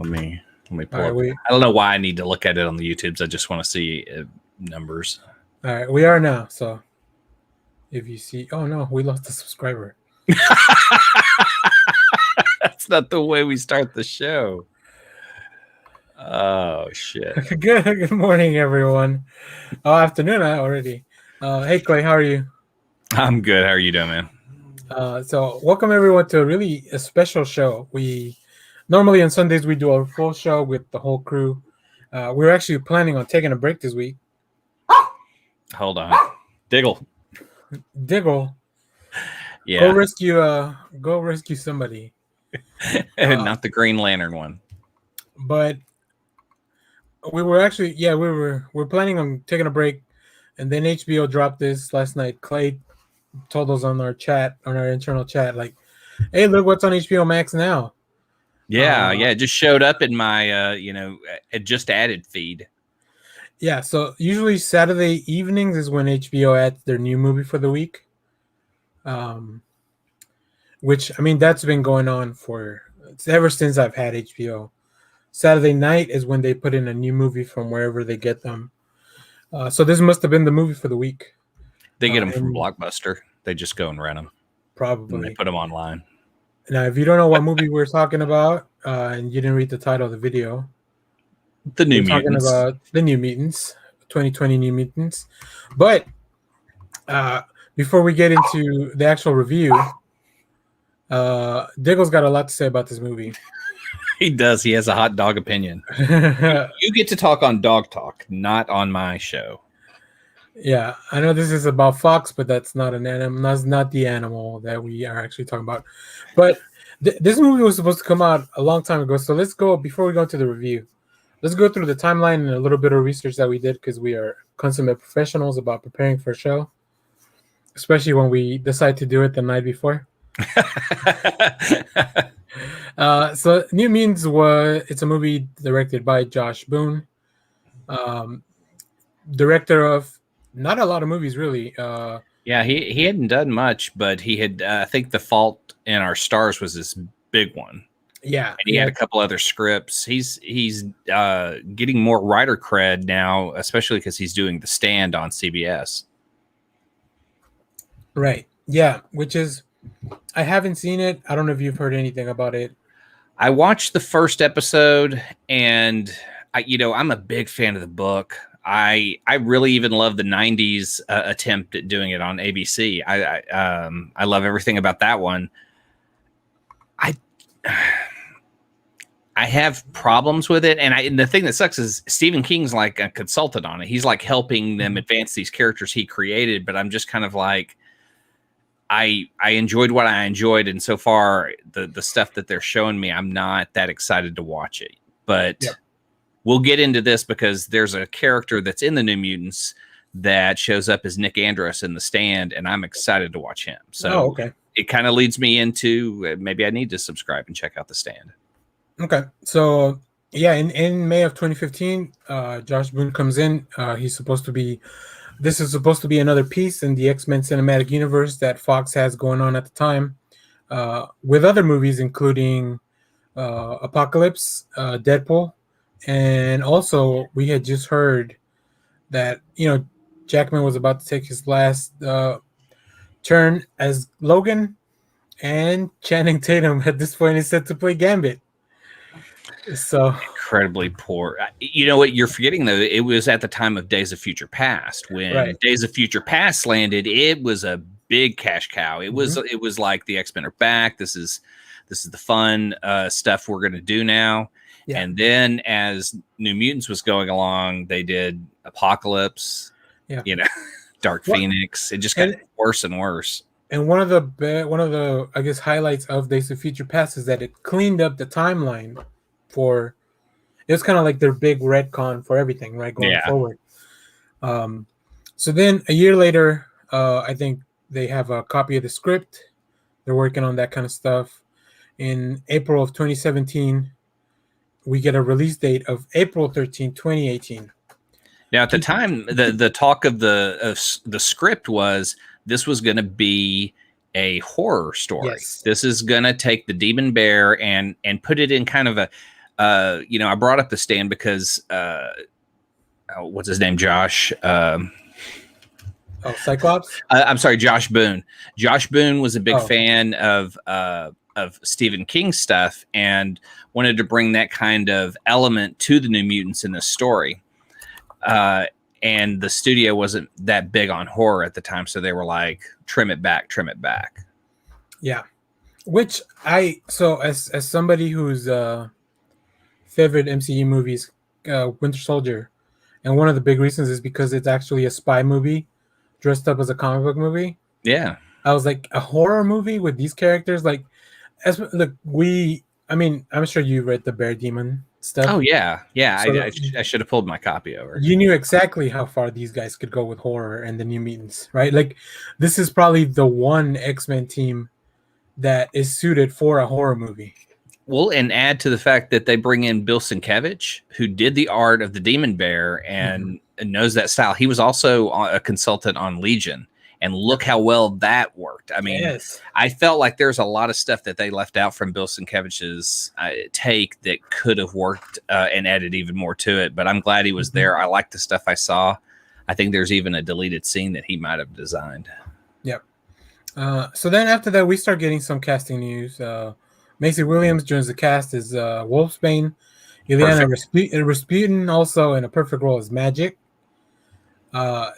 Let me pull All up. right, I don't know why I need to look at it on the YouTubes. I just want to see numbers. All right, we are now. So if you see, oh no, we lost a subscriber. That's not the way we start the show. Oh shit. Good morning, everyone. Oh, afternoon already. Hey Clay, how are you? I'm good. How are you doing, man? So welcome everyone to a special show. We normally on Sundays we do a full show with the whole crew. We're actually planning on taking a break this week. Hold on. Diggle. Yeah. Go rescue somebody. Not the Green Lantern one. But we were actually we're planning on taking a break, and then HBO dropped this last night. Clay told us on our internal chat, like, hey, look what's on HBO Max now. Yeah, it just showed up in my it just added feed. Yeah, so usually Saturday evenings is when HBO adds their new movie for the week. Which, I mean, that's been going on ever since I've had HBO. Saturday night is when they put in a new movie from wherever they get them. So this must have been the movie for the week. They get them from Blockbuster. They just go and rent them. Probably. And they put them online. Now, if you don't know what movie we're talking about, and you didn't read the title of the video, we're talking about the New Mutants, 2020 New Mutants. But before we get into the actual review, Diggle's got a lot to say about this movie. He does. He has a hot dog opinion. You get to talk on Dog Talk, not on my show. Yeah, I know this is about Fox, but that's not an animal. That's not the animal that we are actually talking about. But this movie was supposed to come out a long time ago. So let's go, before we go into the review, let's go through the timeline and a little bit of research that we did, because we are consummate professionals about preparing for a show, especially when we decide to do it the night before. So New Mutants it's a movie directed by Josh Boone, director of not a lot of movies, really. Yeah, he hadn't done much, but he had, I think The Fault in Our Stars was this big one. Yeah, and he had a couple other scripts. He's getting more writer cred now, especially because he's doing The Stand on CBS. Right. Yeah, which is, I haven't seen it. I don't know if you've heard anything about it. I watched the first episode, and I'm a big fan of the book. I really even love the 90s attempt at doing it on ABC. I love everything about that one. I have problems with it, and the thing that sucks is Stephen King's like a consultant on it. He's like helping them advance these characters he created, but I'm just kind of like, I enjoyed what I enjoyed, and so far the stuff that they're showing me, I'm not that excited to watch it. But we'll get into this because there's a character that's in the New Mutants that shows up as Nick Andros in The Stand, and I'm excited to watch him. So it kind of leads me into maybe I need to subscribe and check out The Stand. Okay, so yeah, in May of 2015, Josh Boone comes in. This is supposed to be another piece in the X-Men cinematic universe that Fox has going on at the time, with other movies including Apocalypse, Deadpool, and also we had just heard that Jackman was about to take his last turn as Logan, and Channing Tatum at this point is set to play Gambit. So incredibly poor. You know what you're forgetting, though? It was at the time of Days of Future Past. When Days of Future Past landed, it was a big cash cow. It was like the X-Men are back. This is the fun stuff we're going to do now. Yeah. And then as New Mutants was going along, they did Apocalypse. Yeah. Dark Phoenix. It just got worse and worse. And one of the I guess highlights of Days of Future Past is that it cleaned up the timeline. It was kind of like their big retcon for everything, right, going forward. So then a year later, I think they have a copy of the script. They're working on that kind of stuff. In April of 2017, we get a release date of April 13, 2018. Now, at the time, the talk of the script was this was going to be a horror story. Yes. This is going to take the Demon Bear and put it in kind of I brought up the Stand because what's his name, Josh? Cyclops. I'm sorry, Josh Boone. Josh Boone was a big Oh. fan of Stephen King stuff and wanted to bring that kind of element to the New Mutants in this story. And the studio wasn't that big on horror at the time, so they were like, trim it back. Yeah, which as somebody whose favorite MCU movies, Winter Soldier, and one of the big reasons is because it's actually a spy movie dressed up as a comic book movie. Yeah, I was like, a horror movie with these characters, like, I'm sure you read the Bear Demon stuff. Oh yeah. So I should have pulled my copy over. You knew exactly how far these guys could go with horror and the New Mutants, right? Like, this is probably the one X-Men team that is suited for a horror movie. Well, and add to the fact that they bring in Bill Sienkiewicz, who did the art of the Demon Bear and knows that style. He was also a consultant on Legion, and look how well that worked. I mean, Yes. I felt like there's a lot of stuff that they left out from Bill Sienkiewicz's take that could have worked and added even more to it. But I'm glad he was there. I like the stuff I saw. I think there's even a deleted scene that he might have designed. Yep. So then after that, we start getting some casting news. Maisie Williams joins the cast as Wolfsbane. Ileana Rasputin also in a perfect role as Magic.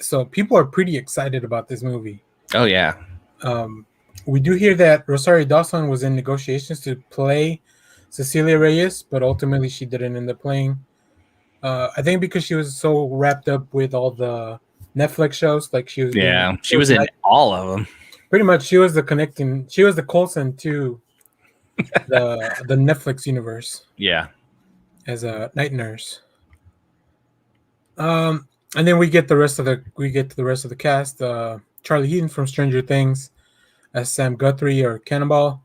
So people are pretty excited about this movie. Oh, yeah. We do hear that Rosario Dawson was in negotiations to play Cecilia Reyes, but ultimately she didn't end up playing. I think because she was so wrapped up with all the Netflix shows, like she was. Yeah, she was in all of them. Pretty much, she was the Coulson to the Netflix universe. Yeah, as a night nurse. And then we get the rest of the cast. Charlie Heaton from Stranger Things as Sam Guthrie or Cannonball.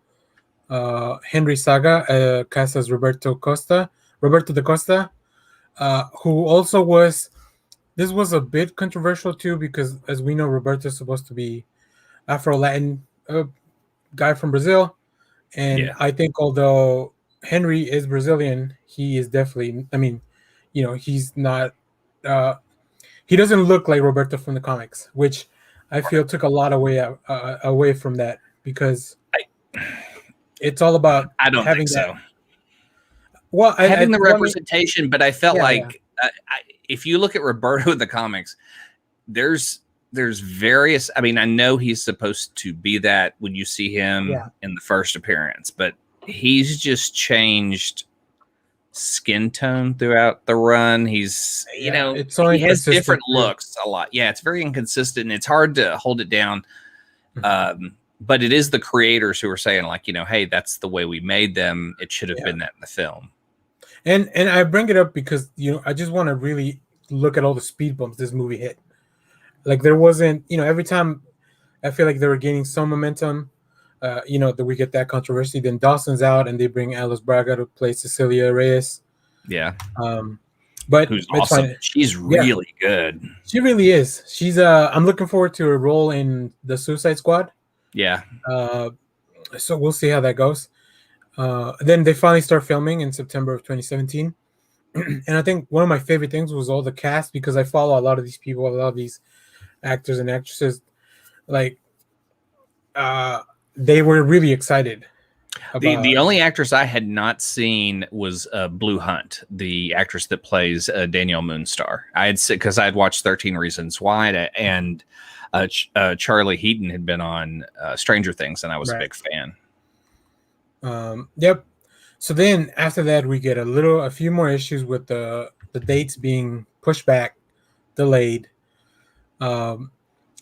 Henry Saga cast as Roberto da Costa, who also was. This was a bit controversial too because, as we know, Roberto is supposed to be Afro-Latin guy from Brazil, and I think although Henry is Brazilian, he is definitely. I mean, he's not. He doesn't look like Roberto from the comics, which I feel took a lot away from that because it's all about. I don't think so. Well, having the representation, but I felt like if you look at Roberto in the comics, there's various. I mean, I know he's supposed to be that when you see him in the first appearance, but he's just changed skin tone throughout the run. He's he has different looks a lot. Yeah, it's very inconsistent and it's hard to hold it down. But it is the creators who are saying like, hey, that's the way we made them. It should have been that in the film. And I bring it up because I just want to really look at all the speed bumps this movie hit. Like there wasn't, every time I feel like they were gaining some momentum, that we get that controversy. Then Dawson's out and they bring Alice Braga to play Cecilia Reyes. Yeah. But who's awesome. She's really good. She really is. She's I'm looking forward to her role in the Suicide Squad. Yeah. So we'll see how that goes. Then they finally start filming in September of 2017. And I think one of my favorite things was all the cast because I follow a lot of these people, a lot of these actors and actresses. Like, they were really excited. The only actress I had not seen was Blue Hunt, the actress that plays Danielle Moonstar. Because I had watched 13 Reasons Why, and Charlie Heaton had been on Stranger Things, and I was a big fan. Yep. So then after that, we get a few more issues with the dates being pushed back, delayed.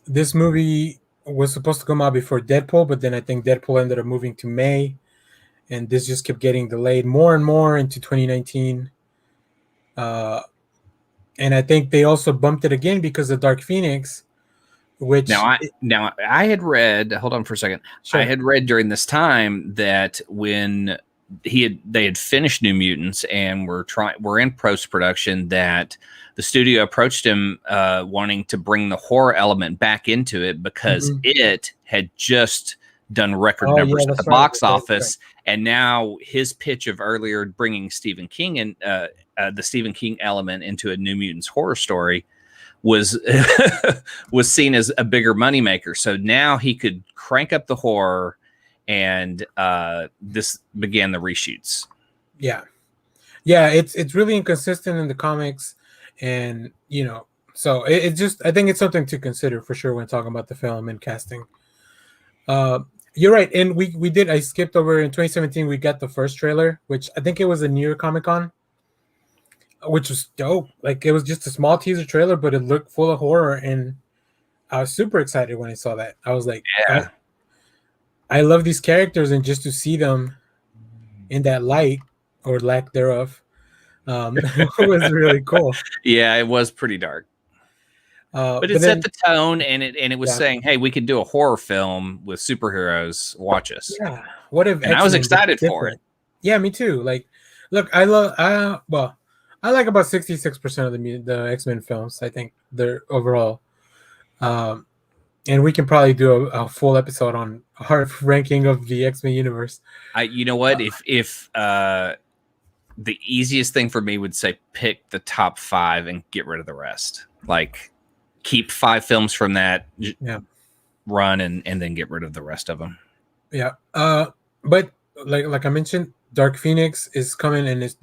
This movie was supposed to come out before Deadpool, but then I think Deadpool ended up moving to May, and this just kept getting delayed more and more into 2019. And I think they also bumped it again because of Dark Phoenix, which I had read. Hold on for a second. Sure. I had read during this time that when they had finished New Mutants and were in post production, that the studio approached him wanting to bring the horror element back into it because it had just done record numbers at the box office And now his pitch of earlier bringing Stephen King and the Stephen King element into a New Mutants horror story was was seen as a bigger moneymaker. So now he could crank up the horror, and this began the reshoots. Yeah. It's really inconsistent in the comics, and so it just, I think it's something to consider for sure when talking about the film and casting. You're right, and we did. I skipped over in 2017. We got the first trailer, which I think it was a New York Comic Con, which was dope. Like, it was just a small teaser trailer, but it looked full of horror, and I was super excited when I saw that. I was like, Yeah. I love these characters, and just to see them in that light or lack thereof was really cool. Yeah, it was pretty dark. But it set the tone, and it was saying, "Hey, we could do a horror film with superheroes. Watch us." Yeah. What if? And I was excited for it. Yeah, me too. Like, look, I like about 66% of the X-Men films. I think they're overall, and we can probably do a full episode on our ranking of the X-Men universe. You know what? If the easiest thing for me would say pick the top 5 and get rid of the rest. Like, keep 5 films from that run and then get rid of the rest of them. Yeah. But like I mentioned, Dark Phoenix is coming, and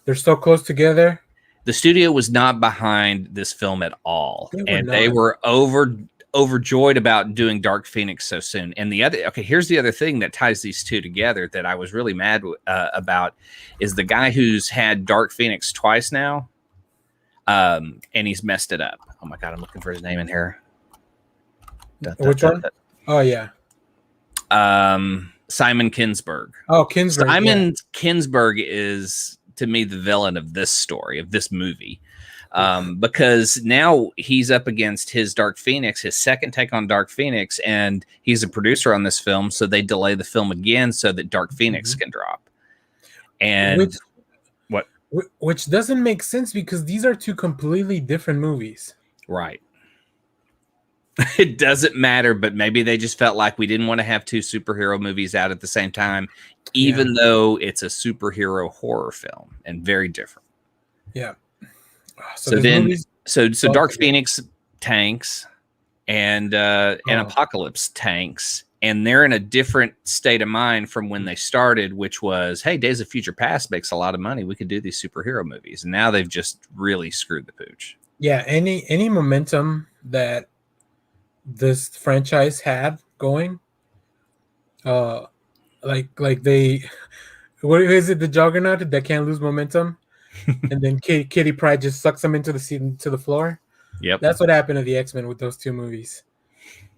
they're so close together. The studio was not behind this film at all, they were overjoyed about doing Dark Phoenix so soon. And here's the other thing that ties these two together that I was really mad about is the guy who's had Dark Phoenix twice now. And he's messed it up. Oh my God, I'm looking for his name in here. Which one? Oh yeah. Simon Kinberg. Oh, Kinberg. Simon Kinberg is, to me, the villain of this story, of this movie. Because now he's up against his Dark Phoenix, his second take on Dark Phoenix, and he's a producer on this film, so they delay the film again so that Dark Phoenix can drop. And which doesn't make sense, because these are 2 completely different movies. Right. It doesn't matter, but maybe they just felt like we didn't want to have 2 superhero movies out at the same time, even though it's a superhero horror film and very different. Yeah. So Dark Phoenix tanks and Apocalypse tanks, and they're in a different state of mind from when they started, which was, hey, Days of Future Past makes a lot of money. We could do these superhero movies. And now they've just really screwed the pooch. Yeah, any momentum that this franchise had going, like they, what is it, the Juggernaut that can't lose momentum, and then Kitty Pryde just sucks them into the seat, to the floor. Yep, that's what happened to the X-Men with those 2 movies.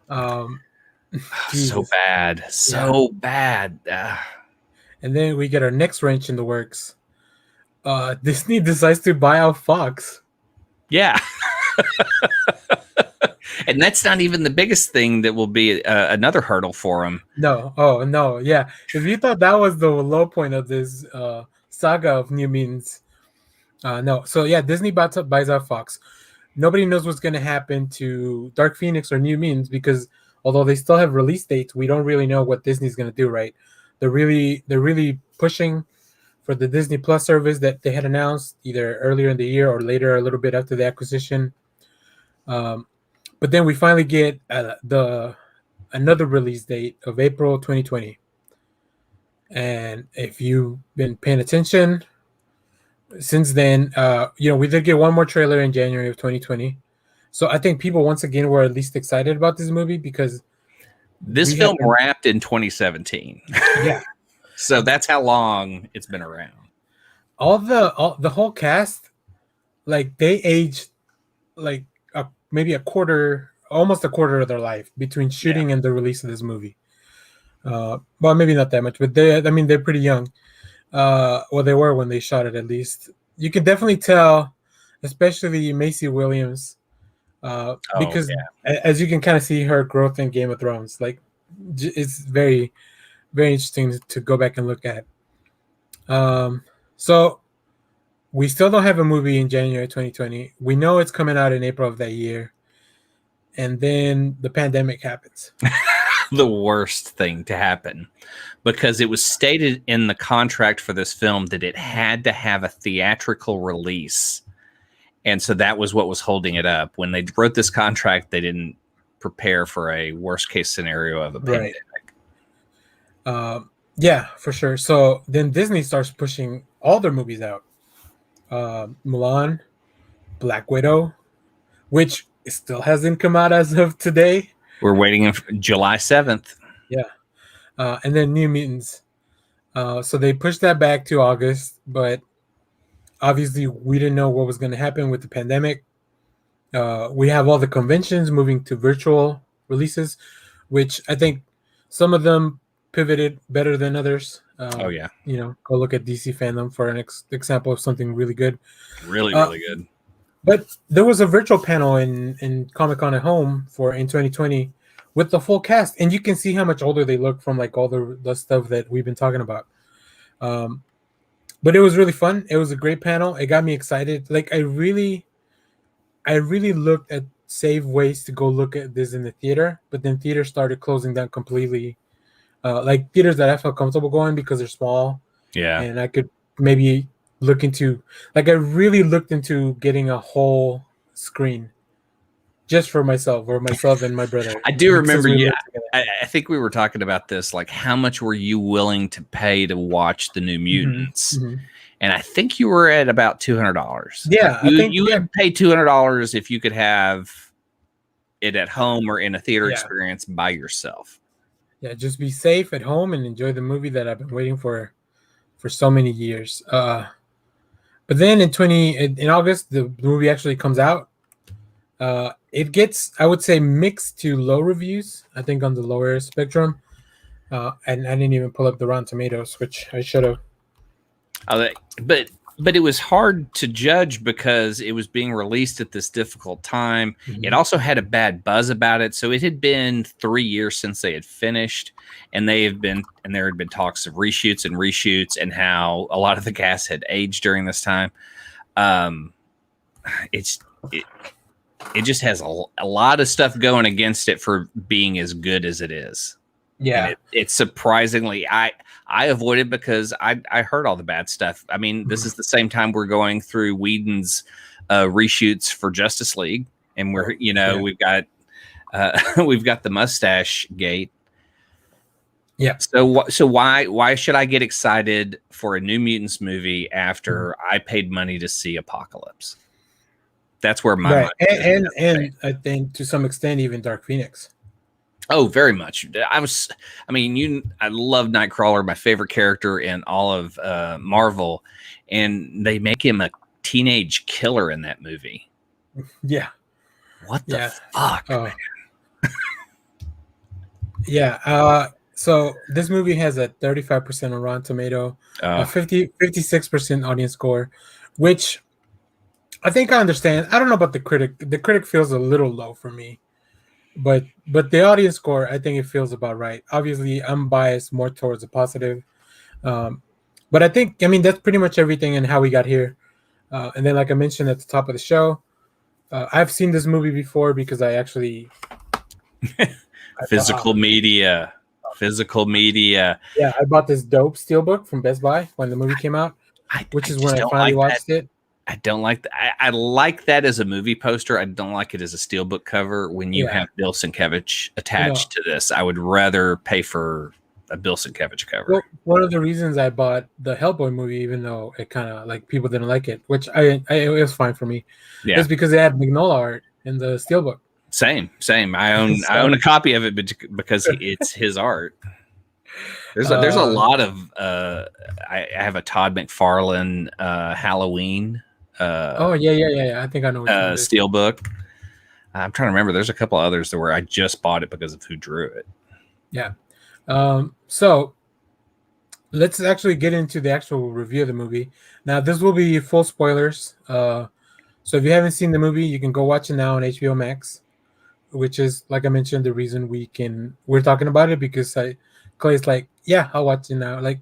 So bad. And then we get our next wrench in the works. Disney decides to buy out Fox. Yeah. And that's not even the biggest thing that will be another hurdle for them. No. Oh, no. Yeah. If you thought that was the low point of this saga of New Mutants, no. So, yeah, Disney buys out Fox. Nobody knows what's going to happen to Dark Phoenix or New Mutants, because although they still have release dates, we don't really know what Disney's going to do, right? They're really pushing for the Disney Plus service that they had announced either earlier in the year or later, a little bit after the acquisition. But then we finally get another release date of April 2020. And if you've been paying attention since then, we did get one more trailer in January of 2020. So I think people once again were at least excited about this movie, because this film wrapped in 2017. Yeah. So that's how long it's been around. The whole cast, like, they aged like maybe almost a quarter of their life between shooting and the release of this movie. Well, maybe not that much, but they're pretty young. Well, they were when they shot it, at least. You can definitely tell, especially Maisie Williams, because as you can kind of see her growth in Game of Thrones. Like, it's very, very interesting to go back and look at. So we still don't have a movie in January 2020. We know it's coming out in April of that year. And then the pandemic happens. the worst thing to happen, because it was stated in the contract for this film that it had to have a theatrical release. And so that was what was holding it up. When they wrote this contract, they didn't prepare for a worst case scenario of a pandemic. Yeah, for sure. So then Disney starts pushing all their movies out. Mulan, Black Widow, which still hasn't come out as of today. We're waiting July 7th. Yeah. And then New Mutants. So they pushed that back to August, but obviously we didn't know what was going to happen with the pandemic. We have all the conventions moving to virtual releases, which I think some of them pivoted better than others. Oh yeah, go look at DC fandom for an example of something really good. Really good. But there was a virtual panel in Comic-Con at Home in 2020 with the full cast, and you can see how much older they look from like all the stuff that we've been talking about. But it was really fun. It was a great panel. It got me excited. Like I really looked at save ways to go look at this in the theater, but then theaters started closing down completely. Like theaters that I felt comfortable going because they're small. Yeah. And I could maybe look into, like I really looked into getting a whole screen just for myself and my brother. I do remember, I think we were talking about this, like how much were you willing to pay to watch the New Mutants? Mm-hmm. And I think you were at about $200. Yeah. You would pay $200 if you could have it at home or in a theater experience by yourself. Yeah, just be safe at home and enjoy the movie that I've been waiting for so many years. But then in August, the movie actually comes out. It gets, I would say, mixed to low reviews, I think on the lower spectrum. And I didn't even pull up the Rotten Tomatoes, which I should have. But it was hard to judge because it was being released at this difficult time. Mm-hmm. It also had a bad buzz about it. So it had been 3 years since they had finished, and there had been talks of reshoots and how a lot of the cast had aged during this time. It just has a lot of stuff going against it for being as good as it is. Yeah. It's surprisingly, I avoided because I heard all the bad stuff. I mean, this is the same time we're going through Whedon's reshoots for Justice League, and we've got the mustache gate. Yeah. So why should I get excited for a New Mutants movie after I paid money to see Apocalypse? That's where my mind and I think to some extent even Dark Phoenix. Oh, very much. I love Nightcrawler, my favorite character in all of Marvel, and they make him a teenage killer in that movie. Yeah. What the fuck? Man? Yeah. So this movie has a 35% on Rotten Tomato, a 56% audience score, which I think I understand. I don't know about the critic. The critic feels a little low for me. But the audience score, I think it feels about right. Obviously, I'm biased more towards the positive. But I think, that's pretty much everything and how we got here. And then, like I mentioned at the top of the show, I've seen this movie before because I actually... Physical media. Yeah, I bought this dope steelbook from Best Buy when the movie came out, which is when I finally watched it. I don't like that. I like that as a movie poster. I don't like it as a steelbook cover. When you have Bill Sienkiewicz attached to this, I would rather pay for a Bill Sienkiewicz cover. Well, one of the reasons I bought the Hellboy movie, even though it kind of like people didn't like it, which it was fine for me, is because it had Mignola art in the steelbook. Same. I own a copy of it because it's his art. There's a lot of I have a Todd McFarlane Halloween. I think I know. Steelbook. I'm trying to remember. There's a couple others where I just bought it because of who drew it. Yeah. So let's actually get into the actual review of the movie. Now, this will be full spoilers. So if you haven't seen the movie, you can go watch it now on HBO Max, which is, like I mentioned, the reason we're talking about it, because Clay's like, yeah, I'll watch it now. Like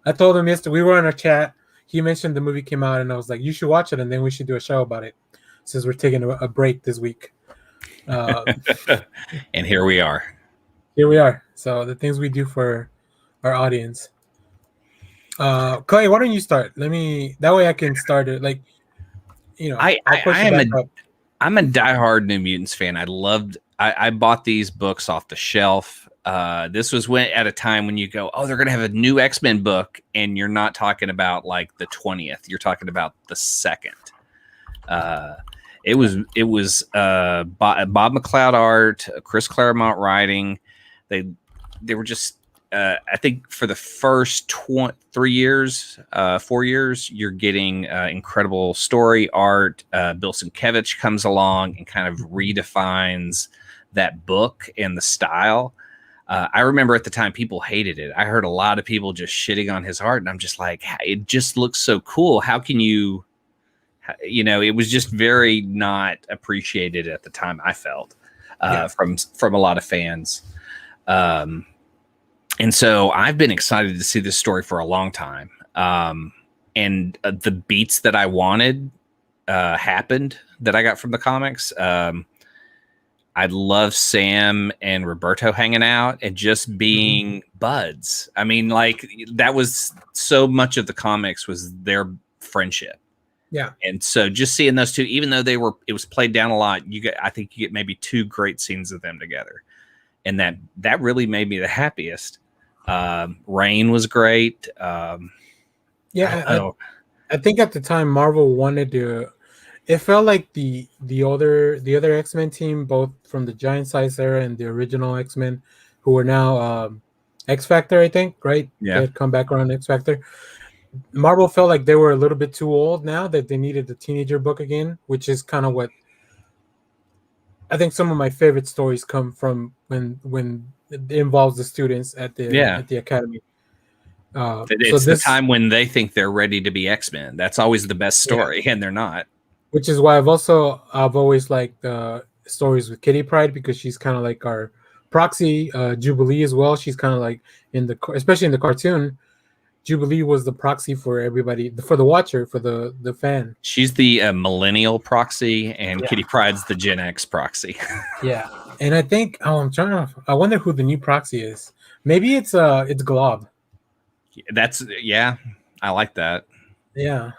I told him yesterday, we were on a chat. He mentioned the movie came out, and I was like, you should watch it, and then we should do a show about it, since we're taking a break this week. And here we are. here we are. So the things we do for our audience. Clay, why don't you start? That way I can start it. Like, I'll push it back up. I'm a diehard New Mutants fan. I bought these books off the shelf. This was at a time when you go, oh, they're going to have a new X-Men book, and you're not talking about like the 20th. You're talking about the 2nd. It was Bob McLeod art, Chris Claremont writing. They were just I think for the first 4 years, you're getting incredible story art. Bill Sienkiewicz comes along and kind of redefines that book and the style. I remember at the time people hated it. I heard a lot of people just shitting on his art, and I'm just like, it just looks so cool. How can you? It was just very not appreciated at the time. I felt from a lot of fans. And so I've been excited to see this story for a long time. And the beats that I wanted happened that I got from the comics. I love Sam and Roberto hanging out and just being buds. I mean, like that was so much of the comics was their friendship. Yeah. And so just seeing those two, even though it was played down a lot, I think you get maybe 2 great scenes of them together. And that really made me the happiest. Rain was great. I think at the time Marvel wanted to. It felt like the other X-Men team, both from the Giant Size era and the original X-Men, who are now X Factor, I think, right? Yeah, they had come back around X Factor. Marvel felt like they were a little bit too old now, that they needed the teenager book again, which is kind of what I think some of my favorite stories come from when it involves the students at the academy. It's the time when they think they're ready to be X-Men. That's always the best story, and they're not. Which is why I've always liked stories with Kitty Pryde, because she's kind of like our proxy. Jubilee as well. She's kind of like especially in the cartoon, Jubilee was the proxy for everybody, for the watcher, for the fan. She's the millennial proxy, and Kitty Pryde's the Gen X proxy. Yeah, and I think I wonder who the new proxy is. Maybe it's Glob. I like that. Yeah,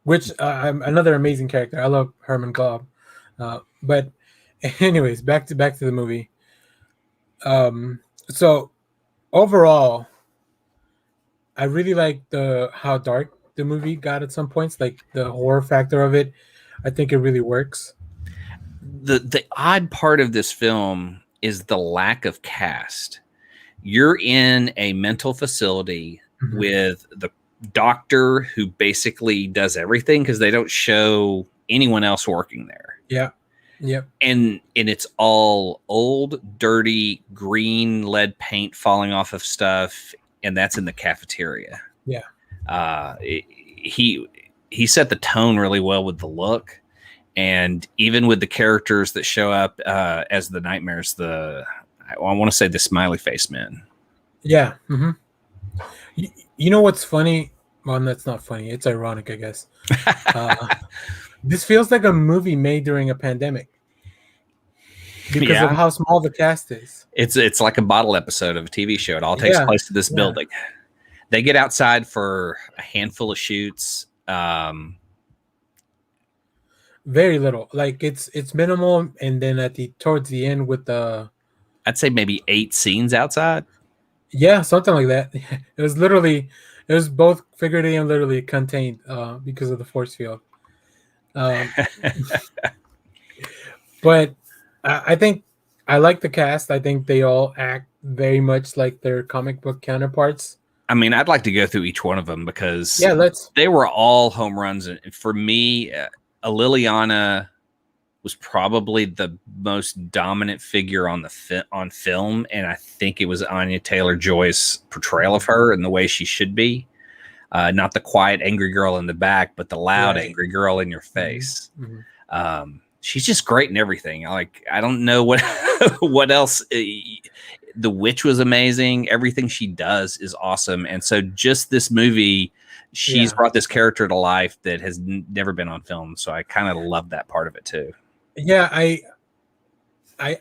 which another amazing character. I love Herman Glob. But anyways, back to the movie. So overall, I really like how dark the movie got at some points, like the horror factor of it. I think it really works. The odd part of this film is the lack of cast. You're in a mental facility with the doctor who basically does everything because they don't show anyone else working there. Yeah. Yep. And it's all old, dirty, green lead paint falling off of stuff, and that's in the cafeteria. Yeah. He set the tone really well with the look, and even with the characters that show up as the nightmares, I want to say the smiley face men. Yeah. Mm-hmm. You know what's funny? Well, that's not funny. It's ironic, I guess. This feels like a movie made during a pandemic because of how small the cast is. It's like a bottle episode of a TV show. It all takes place in this building. They get outside for a handful of shoots. Very little. Like it's minimal, and then towards the end with I'd say maybe 8 scenes outside. Yeah, something like that. It was both figuratively and literally contained because of the force field. But I think I like the cast. I think they all act very much like their comic book counterparts. I mean, I'd like to go through each one of them because they were all home runs. And for me, Liliana was probably the most dominant figure on film, and I think it was Anya Taylor-Joy's portrayal of her and the way she should be. Not the quiet, angry girl in the back, but the loud, angry girl in your face. Mm-hmm. She's just great in everything. I don't know what what else. The Witch was amazing. Everything she does is awesome. And so just this movie, she's brought this character to life that has never been on film. So I kind of love that part of it too. Yeah, I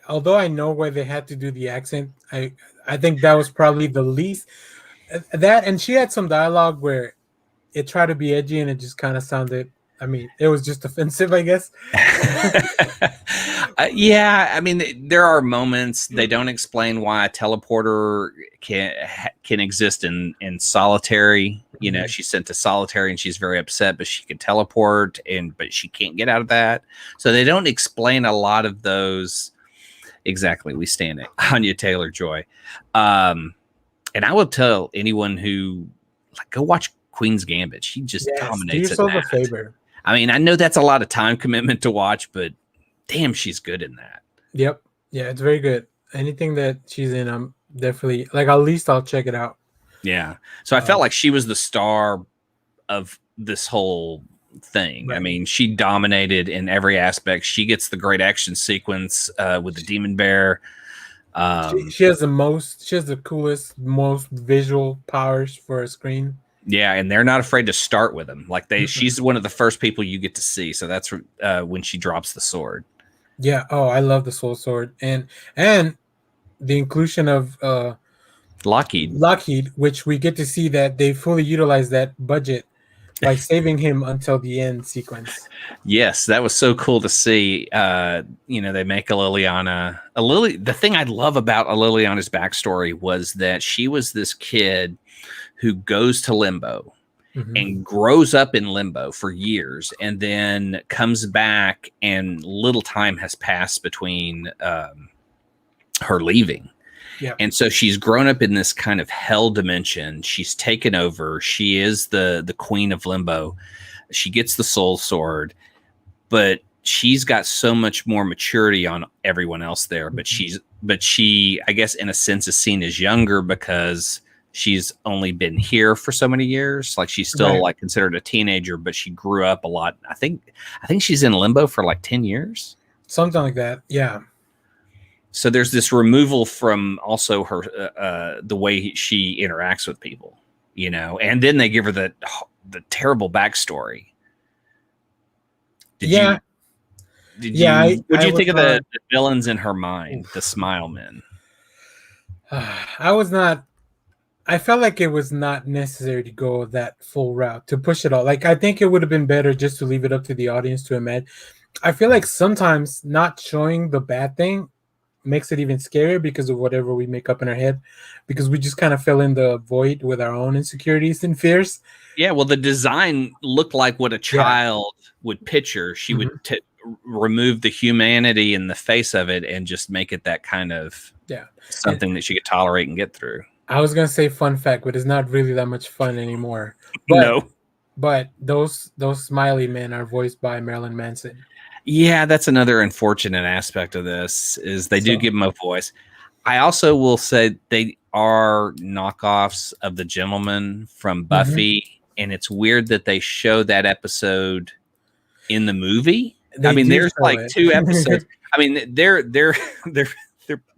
although I know why they had to do the accent, I think that was probably the least that, and she had some dialogue where it tried to be edgy and it just kind of sounded. I mean, it was just offensive, I guess. Yeah, I mean, there are moments they don't explain why a teleporter can exist in solitary. You know, she's sent to solitary and she's very upset, but she can teleport, but she can't get out of that. So they don't explain a lot of those. Exactly, we stand it. Anya Taylor-Joy, and I will tell anyone who go watch Queen's Gambit. She just dominates. Do yourself a favor. I mean, I know that's a lot of time commitment to watch, but damn, she's good in that. Yep. Yeah, it's very good. Anything that she's in, I'm definitely at least I'll check it out. Yeah. So I felt like she was the star of this whole thing. Right. I mean, she dominated in every aspect. She gets the great action sequence with the demon bear. She has the coolest, most visual powers for a screen. Yeah, and they're not afraid to start with them. She's one of the first people you get to see. So that's when she drops the sword. Yeah. Oh, I love the soul sword and the inclusion of Lockheed, which we get to see that they fully utilize that budget by saving him until the end sequence. Yes, that was so cool to see. They make the thing I love about Liliana's backstory was that she was this kid who goes to limbo and grows up in limbo for years and then comes back, and little time has passed between her leaving. Yeah. And so she's grown up in this kind of hell dimension. She's taken over. She is the queen of limbo. She gets the soul sword, but she's got so much more maturity on everyone else there. But she, I guess, in a sense, is seen as younger because she's only been here for so many years. Like she's still considered a teenager, but she grew up a lot. I think she's in limbo for 10 years. Something like that. Yeah. So there's this removal from also her, the way she interacts with people, and then they give her the terrible backstory. What do you think of the villains in her mind, the Smile Men? I felt like it was not necessary to go that full route to push it all. I think it would have been better just to leave it up to the audience to imagine. I feel like sometimes not showing the bad thing makes it even scarier because of whatever we make up in our head, because we just kind of fill in the void with our own insecurities and fears. Yeah, well, the design looked like what a child would picture. She would remove the humanity in the face of it and just make it that kind of something that she could tolerate and get through. I was going to say fun fact, but it's not really that much fun anymore. But those smiley men are voiced by Marilyn Manson. Yeah, that's another unfortunate aspect of this is they do give them a voice. I also will say they are knockoffs of the gentleman from Buffy, and it's weird that they show that episode in the movie. There's 2 episodes. They're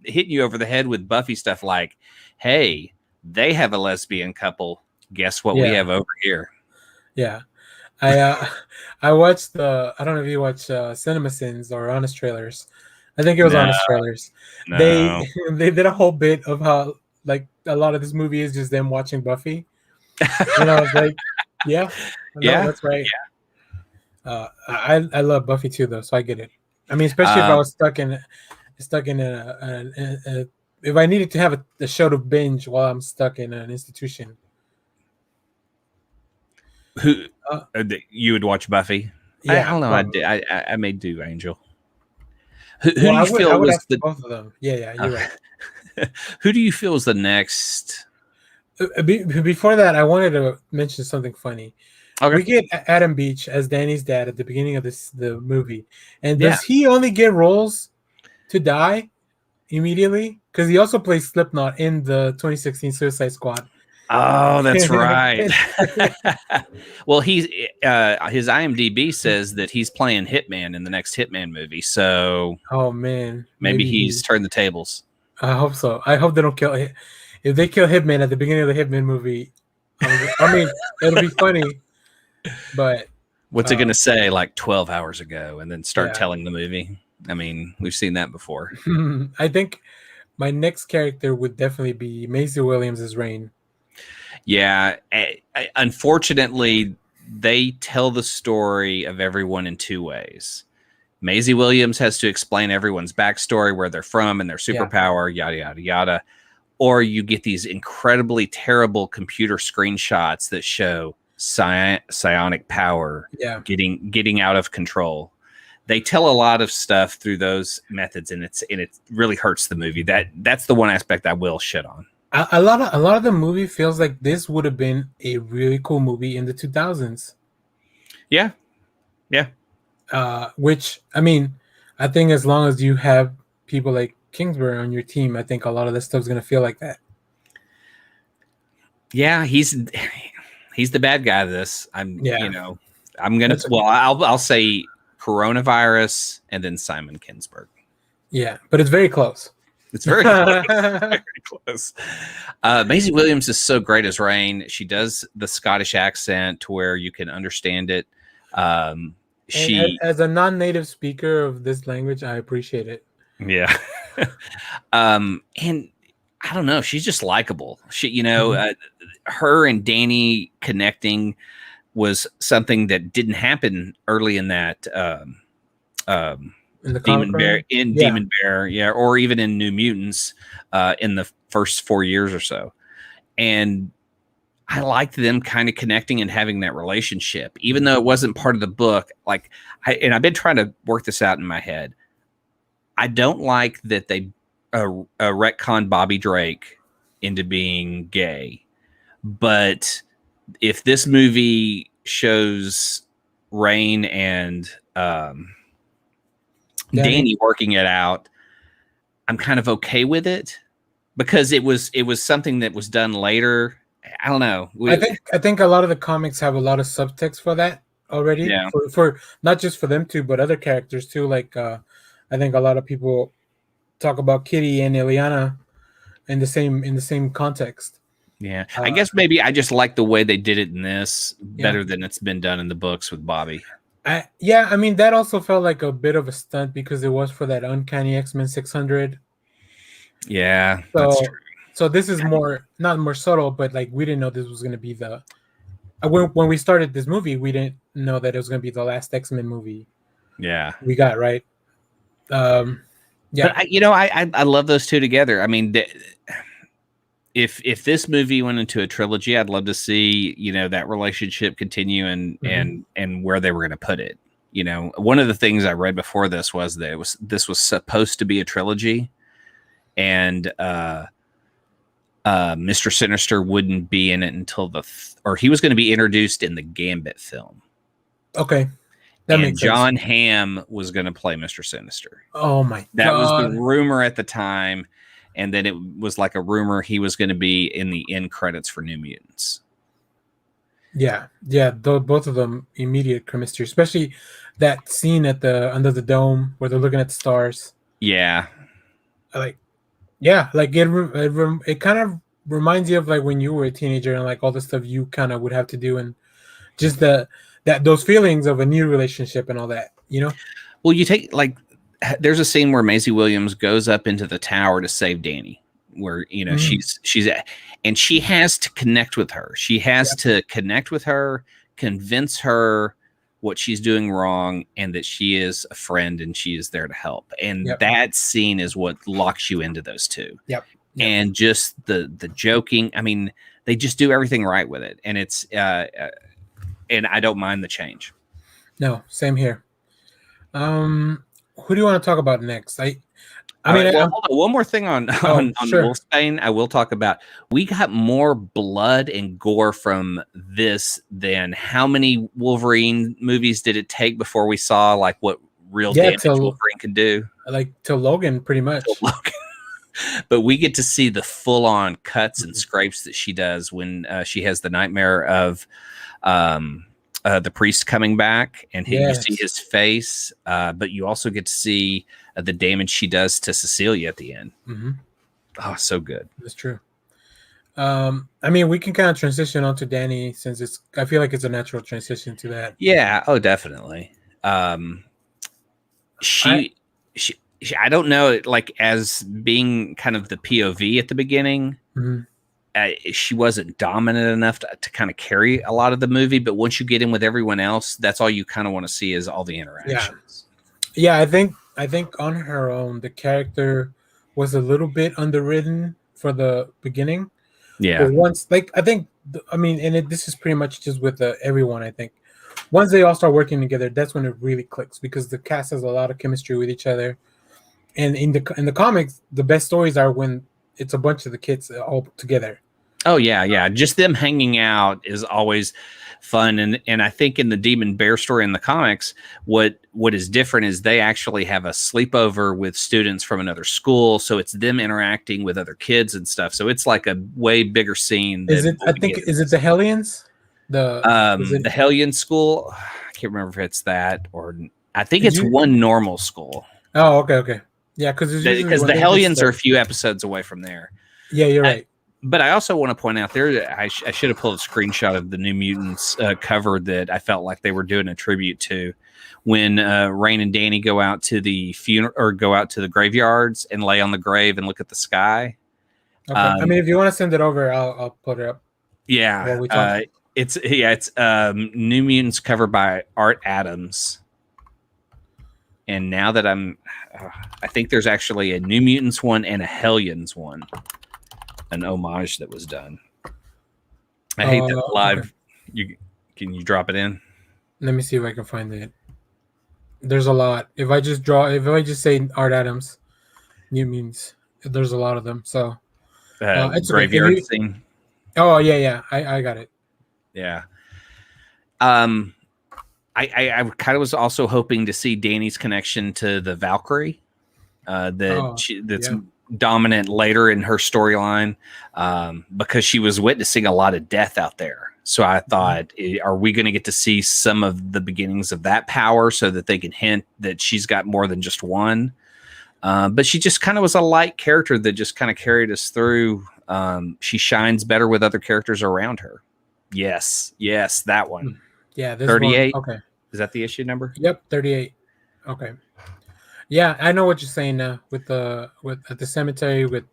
hitting you over the head with Buffy stuff like, hey, they have a lesbian couple. Guess what we have over here? Yeah. I watched I don't know if you watch Cinema Sins or Honest Trailers. I think it was Honest Trailers. No. They did a whole bit of how a lot of this movie is just them watching Buffy. And I was like, that's right. Yeah. I love Buffy too though, so I get it. Especially if I was stuck in if I needed to have a show to binge while I'm stuck in an institution. Who you would watch Buffy? Yeah, I don't know. I may do Angel. Who do you feel was both of them? Yeah, you're right. Who do you feel is the next? Before that, I wanted to mention something funny. Okay. We get Adam Beach as Danny's dad at the beginning of the movie, and does he only get roles to die immediely? Because he also plays Slipknot in the 2016 Suicide Squad. Oh, that's right. Well, his IMDb says that he's playing Hitman in the next Hitman movie. So, oh man, maybe he's turned the tables. I hope so. I hope they don't kill. If they kill Hitman at the beginning of the Hitman movie, it'll be funny. But what's it going to say? 12 hours ago, and then start telling the movie. I mean, we've seen that before. I think my next character would definitely be Maisie Williams as Rain. Yeah, unfortunately, they tell the story of everyone in two ways. Maisie Williams has to explain everyone's backstory, where they're from and their superpower, yada, yada, yada. Or you get these incredibly terrible computer screenshots that show psionic power getting out of control. They tell a lot of stuff through those methods, and it really hurts the movie. That's the one aspect I will shit on. A lot of the movie feels like this would have been a really cool movie in the 2000s. Yeah. Which, I mean, I think as long as you have people like Kingsbury on your team, I think a lot of this stuff's gonna feel like that. Yeah, he's the bad guy of this. I'm gonna I'll say coronavirus and then Simon Kinberg. Yeah, but it's very close. It's very close. Very close. Maisie Williams is so great as Rain. She does the Scottish accent to where you can understand it. She, as a non-native speaker of this language, I appreciate it. Yeah. And I don't know, she's just likable. She, her and Danny connecting was something that didn't happen early in that in the Demon Bear, or even in New Mutants in the first 4 years or so. And I liked them kind of connecting and having that relationship, even though it wasn't part of the book. I've been trying to work this out in my head. I don't like that they retcon Bobby Drake into being gay, but if this movie shows Rain and Danny working it out, I'm kind of okay with it because it was something that was done later. I don't know. I think a lot of the comics have a lot of subtext for that already. Yeah. For not just for them two, but other characters too. Like I think a lot of people talk about Kitty and Ileana in the same context. Yeah. I guess maybe I just like the way they did it in this better than it's been done in the books with Bobby. I mean, that also felt like a bit of a stunt because it was for that Uncanny X-Men 600. Yeah, that's true. So this is not more subtle, but like we didn't know this was going to be the when we started this movie, we didn't know that it was going to be the last X-Men movie. Yeah, we got right. Yeah, but I love those two together. I mean, if this movie went into a trilogy, I'd love to see that relationship continue and where they were going to put it. One of the things I read before this was that this was supposed to be a trilogy, and Mr. Sinister wouldn't be in it until or he was going to be introduced in the Gambit film. Okay. That makes sense. John Hamm was going to play Mr. Sinister. Oh my God. That was the rumor at the time. And then it was like a rumor he was going to be in the end credits for New Mutants. Yeah. Both of them immediate chemistry, especially that scene at under the dome where they're looking at the stars. Yeah. It kind of reminds you of like when you were a teenager and like all the stuff you kind of would have to do and just those feelings of a new relationship and all that, Well, you take there's a scene where Maisie Williams goes up into the tower to save Danny, where she's and she has to connect with her. She has to connect with her, convince her what she's doing wrong, and that she is a friend and she is there to help. And that scene is what locks you into those two. Yep. And just the joking. I mean, they just do everything right with it, and it's and I don't mind the change. No, same here. Who do you want to talk about next? Hold on, one more thing on Wolfsbane. I will talk about. We got more blood and gore from this than how many Wolverine movies did it take before we saw like what real damage Wolverine can do? Like to Logan, pretty much. But we get to see the full-on cuts and scrapes that she does when she has the nightmare of the priest coming back, and you see his face, but you also get to see the damage she does to Cecilia at the end. Mm-hmm. Oh, so good. That's true. We can kind of transition onto Danny since I feel like it's a natural transition to that. Yeah. Oh, definitely. I don't know, like as being kind of the POV at the beginning, she wasn't dominant enough to kind of carry a lot of the movie. But once you get in with everyone else, that's all you kind of want to see is all the interactions. Yeah, I think on her own, the character was a little bit underwritten for the beginning. Yeah. But once, like, this is pretty much just with everyone. I think once they all start working together, that's when it really clicks because the cast has a lot of chemistry with each other. And in the comics, the best stories are when it's a bunch of the kids all together. Oh yeah. Just them hanging out is always fun. And I think in the Demon Bear story in the comics, what is different is they actually have a sleepover with students from another school. So it's them interacting with other kids and stuff. So it's like a way bigger scene. Is it the Hellions? The Hellion school? I can't remember if it's that or I think it's one normal school. Oh, okay. Yeah, because the Hellions are a few episodes away from there. Yeah, you're right. But I also want to point out there, I should have pulled a screenshot of the New Mutants cover that I felt like they were doing a tribute to when Rain and Danny go out to the funeral or go out to the graveyards and lay on the grave and look at the sky. Okay. If you want to send it over, I'll put it up. Yeah. It's New Mutants cover by Art Adams. And now that I think there's actually a New Mutants one and a Hellions one. An homage that was done. I hate that live. Okay. Can you drop it in? Let me see if I can find it. There's a lot. If I just say Art Adams, New Mutants, there's a lot of them. So it's graveyard scene. Oh yeah. I got it. Yeah. I kind of was also hoping to see Danny's connection to the Valkyrie. That's dominant later in her storyline because she was witnessing a lot of death out there. So I thought, are we going to get to see some of the beginnings of that power so that they can hint that she's got more than just one? But she just kind of was a light character that just kind of carried us through. She shines better with other characters around her. Yes, that one. Yeah, 38. Okay. Is that the issue number? Yep, 38. Okay. Yeah, I know what you're saying now with at the cemetery with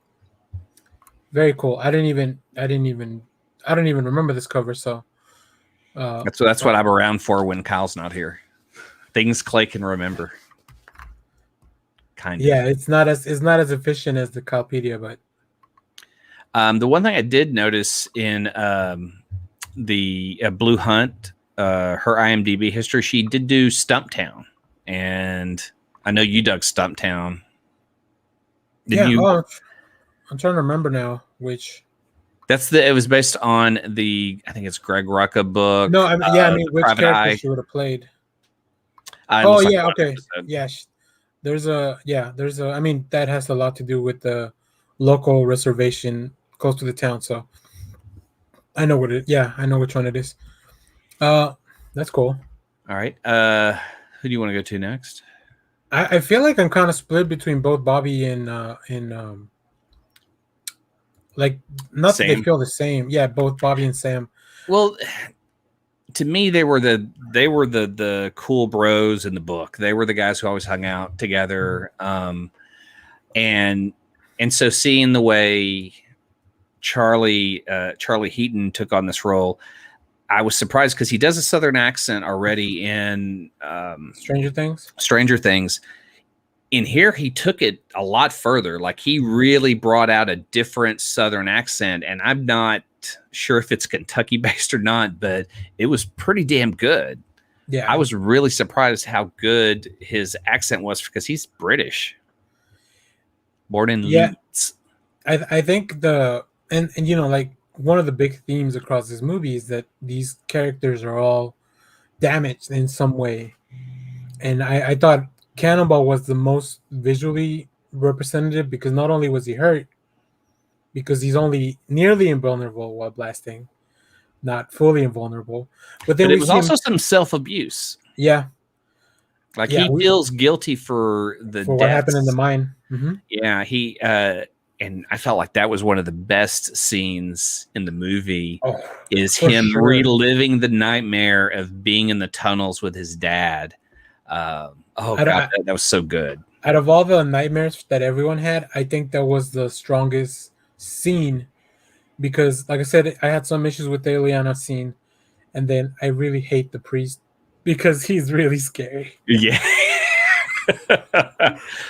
very cool. I don't even remember this cover, so that's what I'm around for when Kyle's not here. Things Clay can remember. Kind of. Yeah, it's not as efficient as the Calpedia, but the one thing I did notice in the Blue Hunt, her IMDb history, she did do Stumptown, and I know you dug Stumptown. I'm trying to remember now which. It was based on I think it's Greg Rucka book. No, which character she would have played. Okay. Episode. Yeah, that has a lot to do with the local reservation close to the town. So I know I know which one it is. That's cool. All right. Who do you want to go to next? I feel like I'm kind of split between both Bobby and like not Sam. That they feel the same. Yeah, both Bobby and Sam. Well, to me, they were the cool bros in the book. They were the guys who always hung out together. And so seeing the way Charlie Heaton took on this role, I was surprised because he does a Southern accent already in Stranger Things. In here, he took it a lot further. Like he really brought out a different Southern accent, and I'm not sure if it's Kentucky based or not, but it was pretty damn good. Yeah, I was really surprised how good his accent was because he's British, born in Leeds. I think like one of the big themes across this movie is that these characters are all damaged in some way. And I thought Cannonball was the most visually representative because not only was he hurt, because he's only nearly invulnerable while blasting, not fully invulnerable. But then it was also some self-abuse. Yeah. Like he feels guilty for what happened in the mine. Mm-hmm. Yeah, he and I felt like that was one of the best scenes in the movie is him reliving the nightmare of being in the tunnels with his dad. Oh I, god, I, that was so good. out of all the nightmares that everyone had, I think that was the strongest scene because, like I said, I had some issues with the Ileana scene, and then I really hate the priest because he's really scary. Yeah.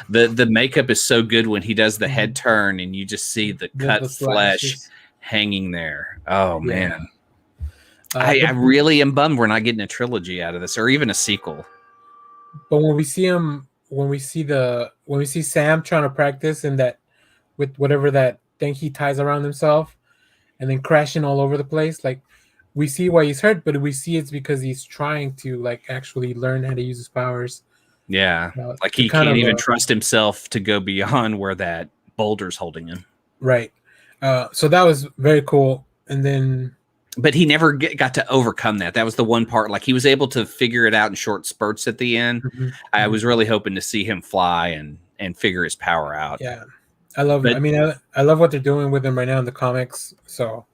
The makeup is so good when he does the head turn and you just see the cut The flesh slashes. hanging there. Oh Yeah. man. But I really am bummed we're not getting a trilogy out of this or even a sequel. when we see him, when we see Sam trying to practice and that with whatever that thing he ties around himself, and then crashing all over the place, like we see why he's hurt, but we see it's because he's trying to like actually learn how to use his powers. Yeah. Like To he kind can't of even trust himself to go beyond where that boulder's holding him. right. So that was very cool. And then but he never got to overcome that. That was the one part. Like he was able to figure it out in short spurts at the end. I was really hoping to see him fly and figure his power out. Yeah, I love. I mean, I love what they're doing with him right now in the comics. So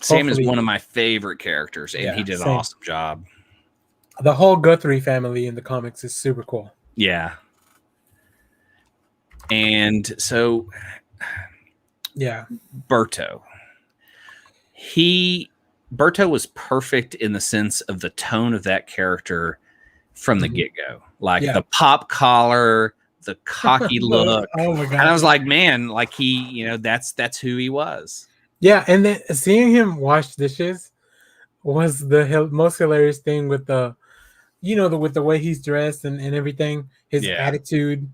Sam is one of my favorite characters, and he did an awesome job. The whole Guthrie family in the comics is super cool. Yeah, and so yeah, Berto. Berto was perfect in the sense of the tone of that character from the get-go. Like the pop collar, the cocky look. Oh my god. And I was like, man, like he, that's who he was. Yeah, and then seeing him wash dishes was the most hilarious thing with the with the way he's dressed and everything, his attitude.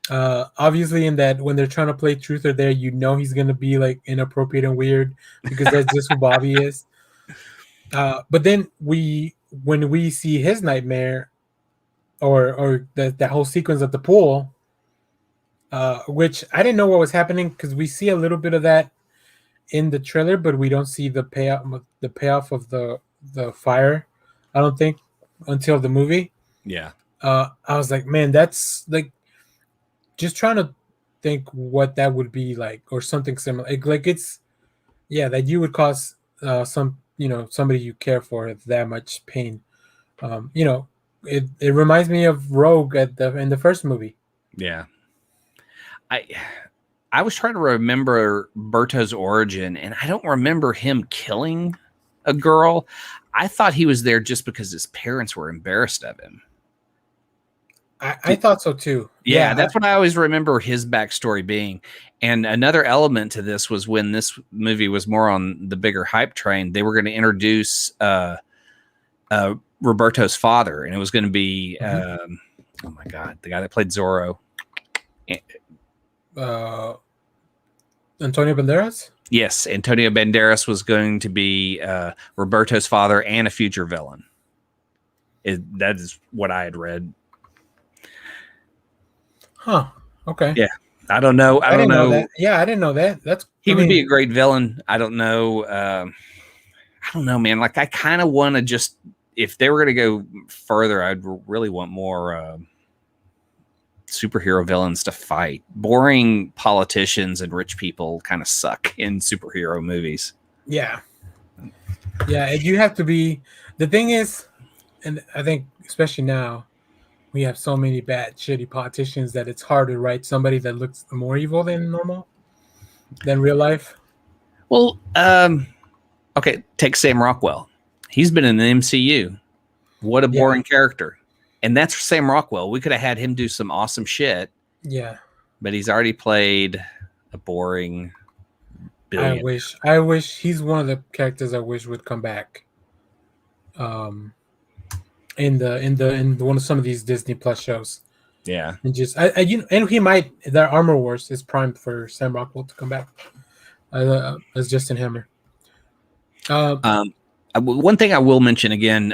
Obviously in that when they're trying to play truth or dare, he's gonna be like inappropriate and weird because that's just who Bobby is. But then when we see his nightmare or that whole sequence at the pool, which I didn't know what was happening because we see a little bit of that in the trailer, but we don't see the payoff of the fire, I don't think, until the movie. Yeah. I was like, man, that's like just trying to think what that would be like or something similar. Like it's that you would cause somebody you care for that much pain. It reminds me of Rogue in the first movie. Yeah. I was trying to remember Berto's origin, and I don't remember him killing a girl. I thought he was there just because his parents were embarrassed of him. I thought so too. Yeah, that's what I always remember his backstory being. And another element to this was when this movie was more on the bigger hype train, they were going to introduce Roberto's father, and it was going to be, oh my God, the guy that played Zorro. Antonio Banderas? Yes, Antonio Banderas was going to be Roberto's father and a future villain. That is what I had read. Huh. Okay. Yeah. I don't know. I don't know that. Yeah, I didn't know that. He would be a great villain. I don't know. I don't know, man. Like I kind of want to just, if they were going to go further, I'd really want more superhero villains to fight. Boring politicians and rich people kind of suck in superhero movies. Yeah. Yeah. You have to be, the thing is, and I think especially now, we have so many bad, shitty politicians that it's hard to write somebody that looks more evil than normal, than real life. Well, okay, take Sam Rockwell. He's been in the MCU. What a boring character. And that's Sam Rockwell. We could have had him do some awesome shit. Yeah. But he's already played a boring billionaire. I wish he's one of the characters I wish would come back. In one of some of these Disney Plus shows. Yeah. And just and he might, their Armor Wars is primed for Sam Rockwell to come back as Justin Hammer. One thing I will mention again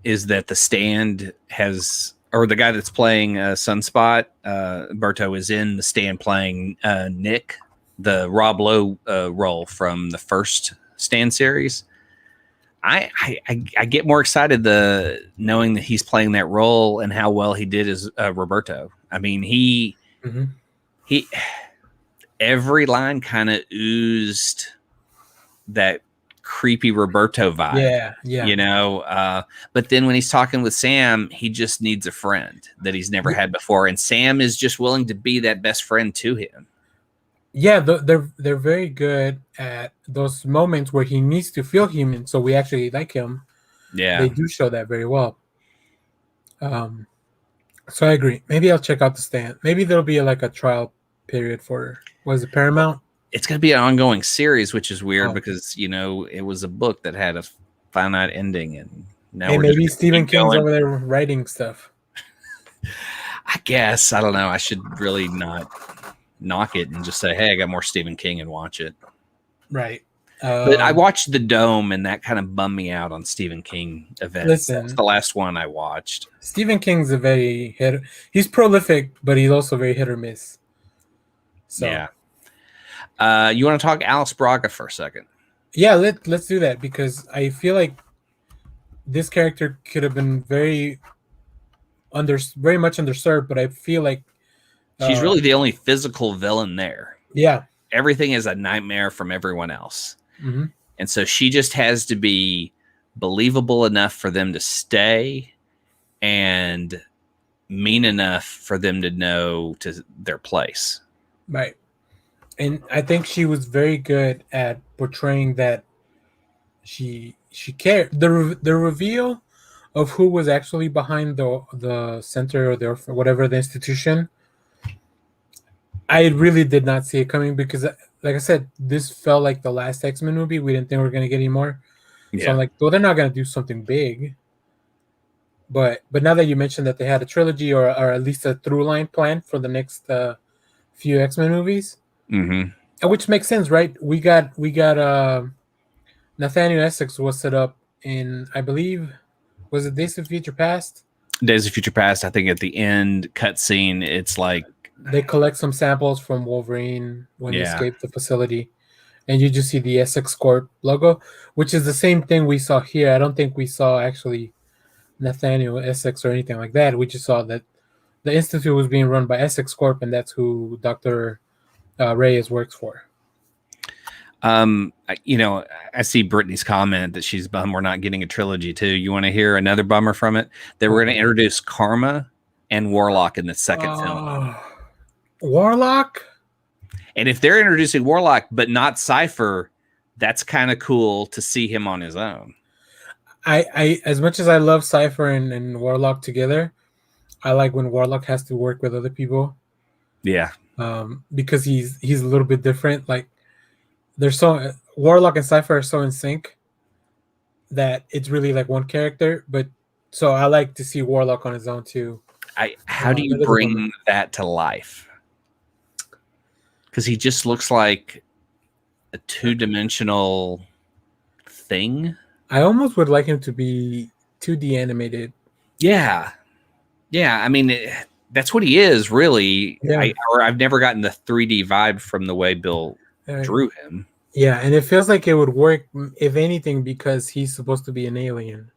is that the Stand has, or the guy that's playing Sunspot, Berto, is in the Stand playing Nick, the Rob Lowe role from the first Stand series. I get more excited knowing that he's playing that role and how well he did as Roberto. I mean, he every line kind of oozed that creepy Roberto vibe. Yeah. But then when he's talking with Sam, he just needs a friend that he's never had before, and Sam is just willing to be that best friend to him. Yeah, they're very good at those moments where he needs to feel human, so we actually like him. Yeah, They do show that very well. So I agree. Maybe I'll check out The Stand. Maybe there'll be like a trial period for Paramount. It's going to be an ongoing series, which is weird because it was a book that had a finite ending, and now maybe Stephen King's over there writing stuff. I guess. I don't know. I should really not knock it and just say, hey, I got more Stephen King, and watch it. Right. But I watched The Dome, and that kind of bummed me out on Stephen King events. Listen, that's the last one I watched. Stephen King's he's prolific, but he's also very hit or miss. So. Yeah. You want to talk Alice Braga for a second? Yeah, let's do that, because I feel like this character could have been very much underserved, but I feel like she's really the only physical villain there. Yeah. Everything is a nightmare from everyone else. Mm-hmm. And so she just has to be believable enough for them to stay and mean enough for them to know to their place. Right. And I think she was very good at portraying that she cared. The reveal of who was actually behind the center or whatever the institution, I really did not see it coming, because, like I said, this felt like the last X-Men movie. We didn't think we were going to get any more. Yeah. So I'm like, well, they're not going to do something big. But now that you mentioned that they had a trilogy or at least a through line plan for the next few X-Men movies, which makes sense, right? We got Nathaniel Essex was set up in, I believe, was it Days of Future Past? Days of Future Past. I think at the end cutscene, it's like they collect some samples from Wolverine when he escaped the facility, and you just see the Essex Corp logo, which is the same thing we saw here. I don't think we saw actually Nathaniel Essex or anything like that. We just saw that the institute was being run by Essex Corp, and that's who Dr. Reyes works for. I see Brittany's comment that she's bummed we're not getting a trilogy too. You want to hear another bummer from it? They were going to introduce Karma and Warlock in the second film. Warlock? And if they're introducing Warlock but not Cypher, that's kind of cool to see him on his own. I as much as I love Cypher and Warlock together, I like when Warlock has to work with other people. Yeah. Because he's a little bit different. Like, they're so Warlock and Cypher are so in sync that it's really like one character. But so I like to see Warlock on his own too. How do you bring that to life? Because he just looks like a two-dimensional thing. I almost would like him to be 2D animated. Yeah. I mean, that's what he is, really. Yeah. I've never gotten the 3D vibe from the way Bill drew him. Yeah, and it feels like it would work, if anything, because he's supposed to be an alien.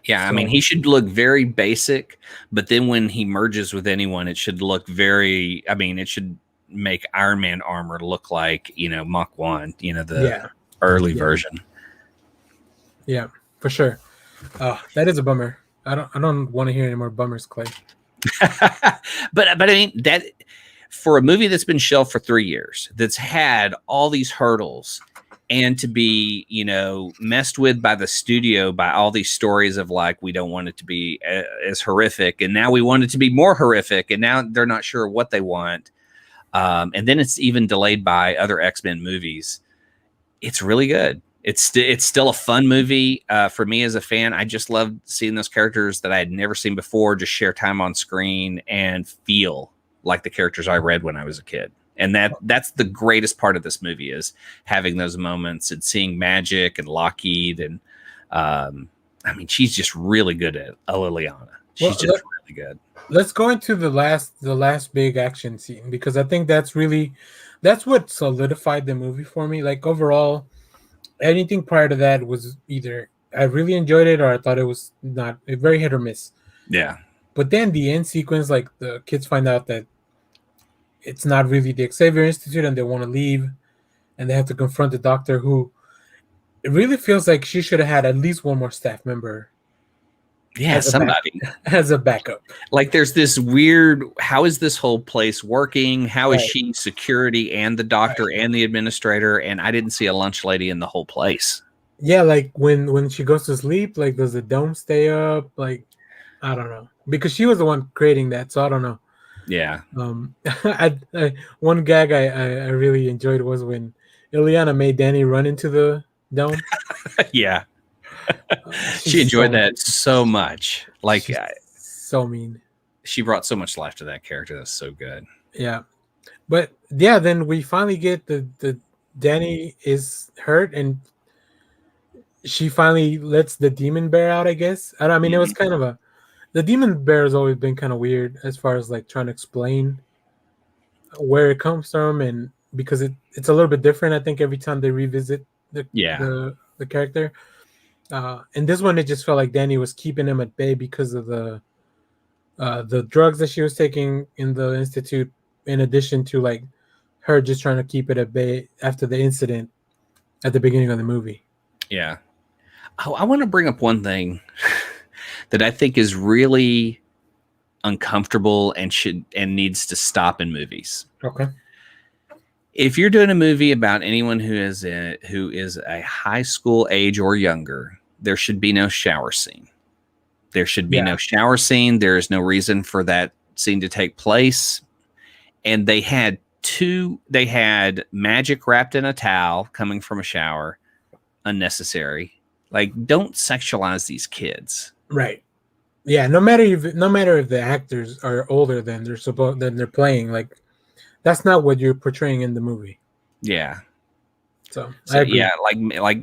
Yeah, I mean, he should look very basic, but then when he merges with anyone, it should look it should make Iron Man armor look like, Mach 1, the early version. Yeah, for sure. That is a bummer. I don't want to hear any more bummers, Clay. but I mean, that for a movie that's been shelved for 3 years, that's had all these hurdles, and to be, messed with by the studio by all these stories of like, we don't want it to be as horrific, and now we want it to be more horrific, and now they're not sure what they want. And then it's even delayed by other X-Men movies. It's really good. It's still a fun movie for me as a fan. I just love seeing those characters that I had never seen before just share time on screen and feel like the characters I read when I was a kid. And that's the greatest part of this movie, is having those moments and seeing Magic and Lockheed. And she's just really good at Liliana. She's just really good. Let's go into the last big action scene, because I think that's what solidified the movie for me. Like, overall, anything prior to that was either I really enjoyed it or I thought it was not, very hit or miss. Yeah. But then the end sequence, like, the kids find out that it's not really the Xavier Institute and they want to leave, and they have to confront the doctor, who it really feels like she should have had at least one more staff member Yeah, as a back, somebody. as a backup. Like there's this weird, how is this whole place working? How is Right. she security and the doctor and the administrator? And I didn't see a lunch lady in the whole place. Yeah, like when she goes to sleep, like does the dome stay up? Like I don't know because she was the one creating that, so I don't know. Yeah. One gag I really enjoyed was when Ileana made Danny run into the dome. Yeah. She She's enjoyed so, that so much. Like she's so mean. she brought so much life to that character. That's so good. Yeah, but yeah, then we finally get the Danny is hurt and she finally lets the demon bear out. I guess I mean it was kind of a the demon bear has always been kind of weird as far as like trying to explain where it comes from and because it's a little bit different. I think every time they revisit the character. And this one, it just felt like Danny was keeping him at bay because of the drugs that she was taking in the institute, in addition to like her just trying to keep it at bay after the incident at the beginning of the movie. Yeah. I want to bring up one thing that I think is really uncomfortable and needs to stop in movies. Okay. If you're doing a movie about anyone who is a high school age or younger, there should be no shower scene. There should be no shower scene. There is no reason for that scene to take place. And they had magic wrapped in a towel coming from a shower. Unnecessary. Like, don't sexualize these kids. Right. Yeah. No matter if the actors are older than they're playing, like that's not what you're portraying in the movie. Yeah. So I agree. Yeah, like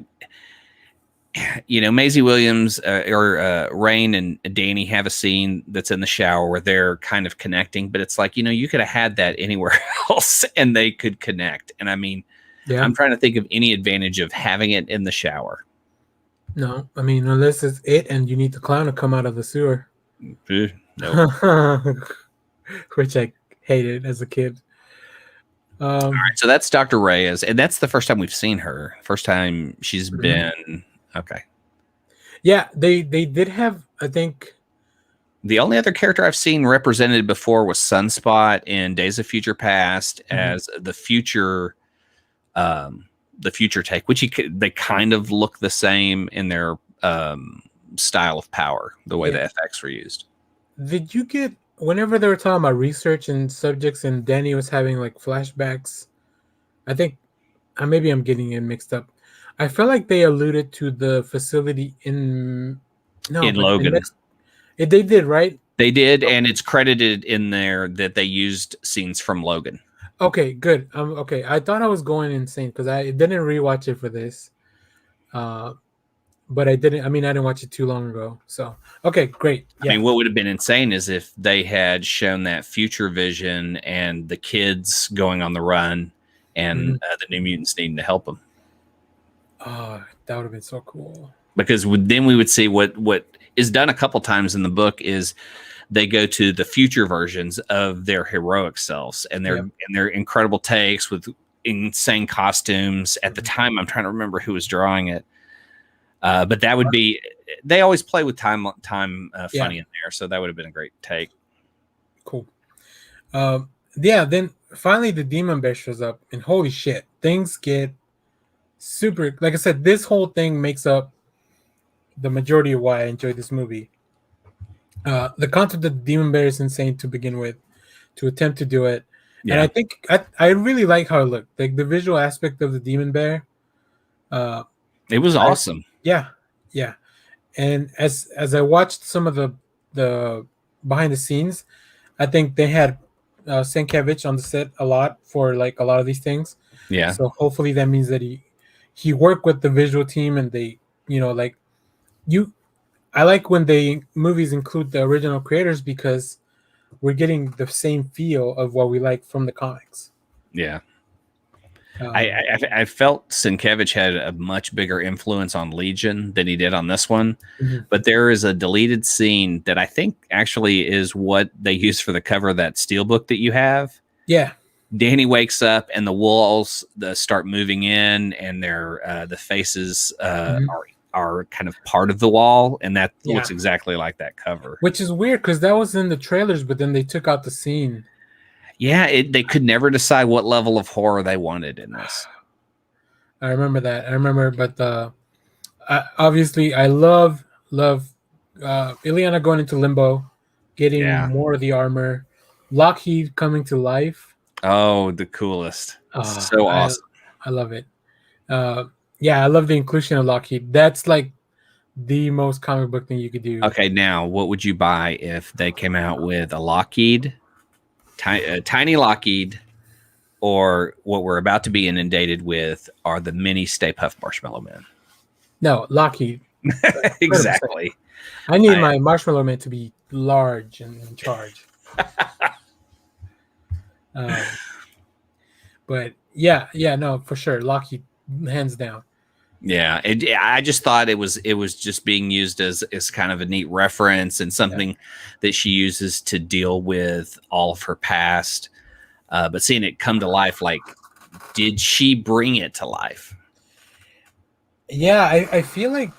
you know, Maisie Williams or Rain and Danny have a scene that's in the shower where they're kind of connecting, but it's like, you know, you could have had that anywhere else and they could connect. And I mean, I'm trying to think of any advantage of having it in the shower. No, I mean, unless it's it and you need the clown to come out of the sewer. No. Which I hated as a kid. All right, so that's Dr. Reyes, and that's the first time we've seen her. First time she's been okay. Yeah, they did have, I think. The only other character I've seen represented before was Sunspot in Days of Future Past as the future take, which they kind of look the same in their style of power, the way the FX were used. Did you get, whenever they were talking about research and subjects and Danny was having like flashbacks, I think maybe I'm getting it mixed up. I felt like they alluded to the facility in Logan. They did, right? They did, and it's credited in there that they used scenes from Logan. Okay, good. Okay, I thought I was going insane because I didn't rewatch it for this, but I didn't. I mean, I didn't watch it too long ago. So, okay, great. Yeah. I mean, what would have been insane is if they had shown that future vision and the kids going on the run, and the New Mutants needing to help them. Oh, that would have been so cool. Because then we would see what is done a couple times in the book is they go to the future versions of their heroic selves and their incredible takes with insane costumes. At the time, I'm trying to remember who was drawing it, but that would be. They always play with time funny in there, so that would have been a great take. Cool. Then finally the demon bear shows up, and holy shit, things get super. Like I said, this whole thing makes up the majority of why I enjoyed this movie. The concept of the demon bear is insane to begin with, to attempt to do it. Yeah. And I think I really like how it looked. Like the visual aspect of the demon bear. It was awesome. Yeah. And as I watched some of the behind the scenes, I think they had Sienkiewicz on the set a lot for like a lot of these things. Yeah. So hopefully that means that he worked with the visual team and they, I like when movies include the original creators because we're getting the same feel of what we like from the comics. Yeah. I felt Sienkiewicz had a much bigger influence on Legion than he did on this one, but there is a deleted scene that I think actually is what they used for the cover of that steelbook that you have. Yeah. Danny wakes up and the walls start moving in, and the faces are kind of part of the wall, and that looks exactly like that cover. Which is weird because that was in the trailers, but then they took out the scene. Yeah, they could never decide what level of horror they wanted in this. I remember that. I remember, but obviously, I love Ileana going into limbo, getting more of the armor, Lockheed coming to life. Oh, the coolest! So awesome. I love it. Yeah, I love the inclusion of Lockheed. That's like the most comic book thing you could do. Okay, now what would you buy if they came out with a Lockheed, tiny Lockheed, or what we're about to be inundated with are the mini Stay Puft Marshmallow Men? No, Lockheed. Exactly. I need my Marshmallow Man to be large and in charge. But yeah, no, for sure, Lockheed, hands down. Yeah, I just thought it was just being used as kind of a neat reference and something that she uses to deal with all of her past. But seeing it come to life, like, did she bring it to life? Yeah, I feel like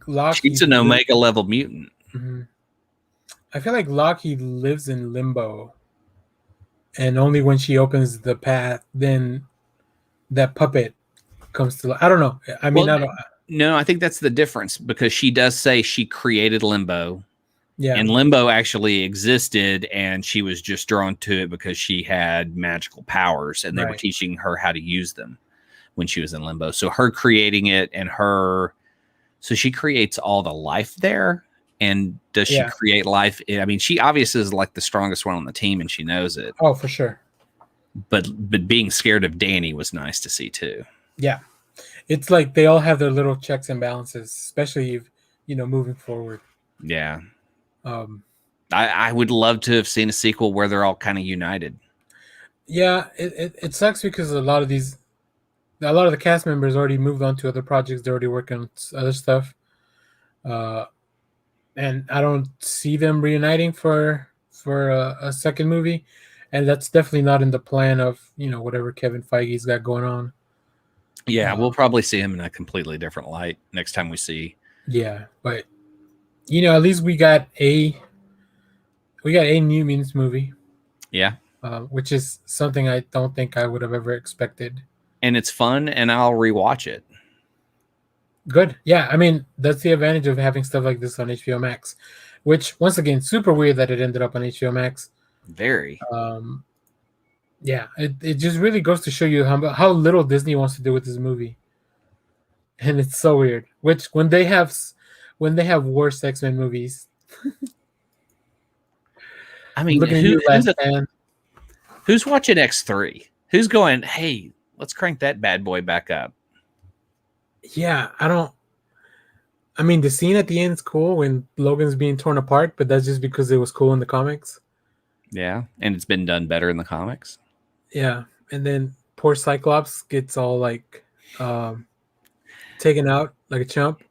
Lockheed. She's an Omega level mutant. Mm-hmm. I feel like Lockheed lives in limbo, and only when she opens the path, then that puppet comes to life. I don't know. I mean, no, I think that's the difference, because she does say she created limbo. Yeah. And limbo actually existed, and she was just drawn to it because she had magical powers, and they were teaching her how to use them when she was in limbo. So her creating it, and so she creates all the life there. And does she create life? I mean, she obviously is like the strongest one on the team, and she knows it. Oh, for sure. But being scared of Danny was nice to see too. Yeah. It's like they all have their little checks and balances, especially if, moving forward. Yeah. I would love to have seen a sequel where they're all kind of united. Yeah, it sucks because a lot of the cast members already moved on to other projects. They're already working on other stuff. And I don't see them reuniting for a second movie. And that's definitely not in the plan of, whatever Kevin Feige's got going on. Yeah, we'll probably see him in a completely different light next time we see. Yeah, but at least we got a New Mutants movie. Yeah. Which is something I don't think I would have ever expected. And it's fun, and I'll rewatch it. Good. Yeah, I mean, that's the advantage of having stuff like this on HBO Max, which, once again, super weird that it ended up on HBO Max. Very. Yeah, it just really goes to show you how little Disney wants to do with this movie. And it's so weird. Which, when they have worse X-Men movies. I mean, who's watching X3? Who's going, hey, let's crank that bad boy back up? Yeah, I mean, the scene at the end is cool when Logan's being torn apart, but that's just because it was cool in the comics. Yeah, and it's been done better in the comics. Yeah, and then poor Cyclops gets all like taken out like a chump.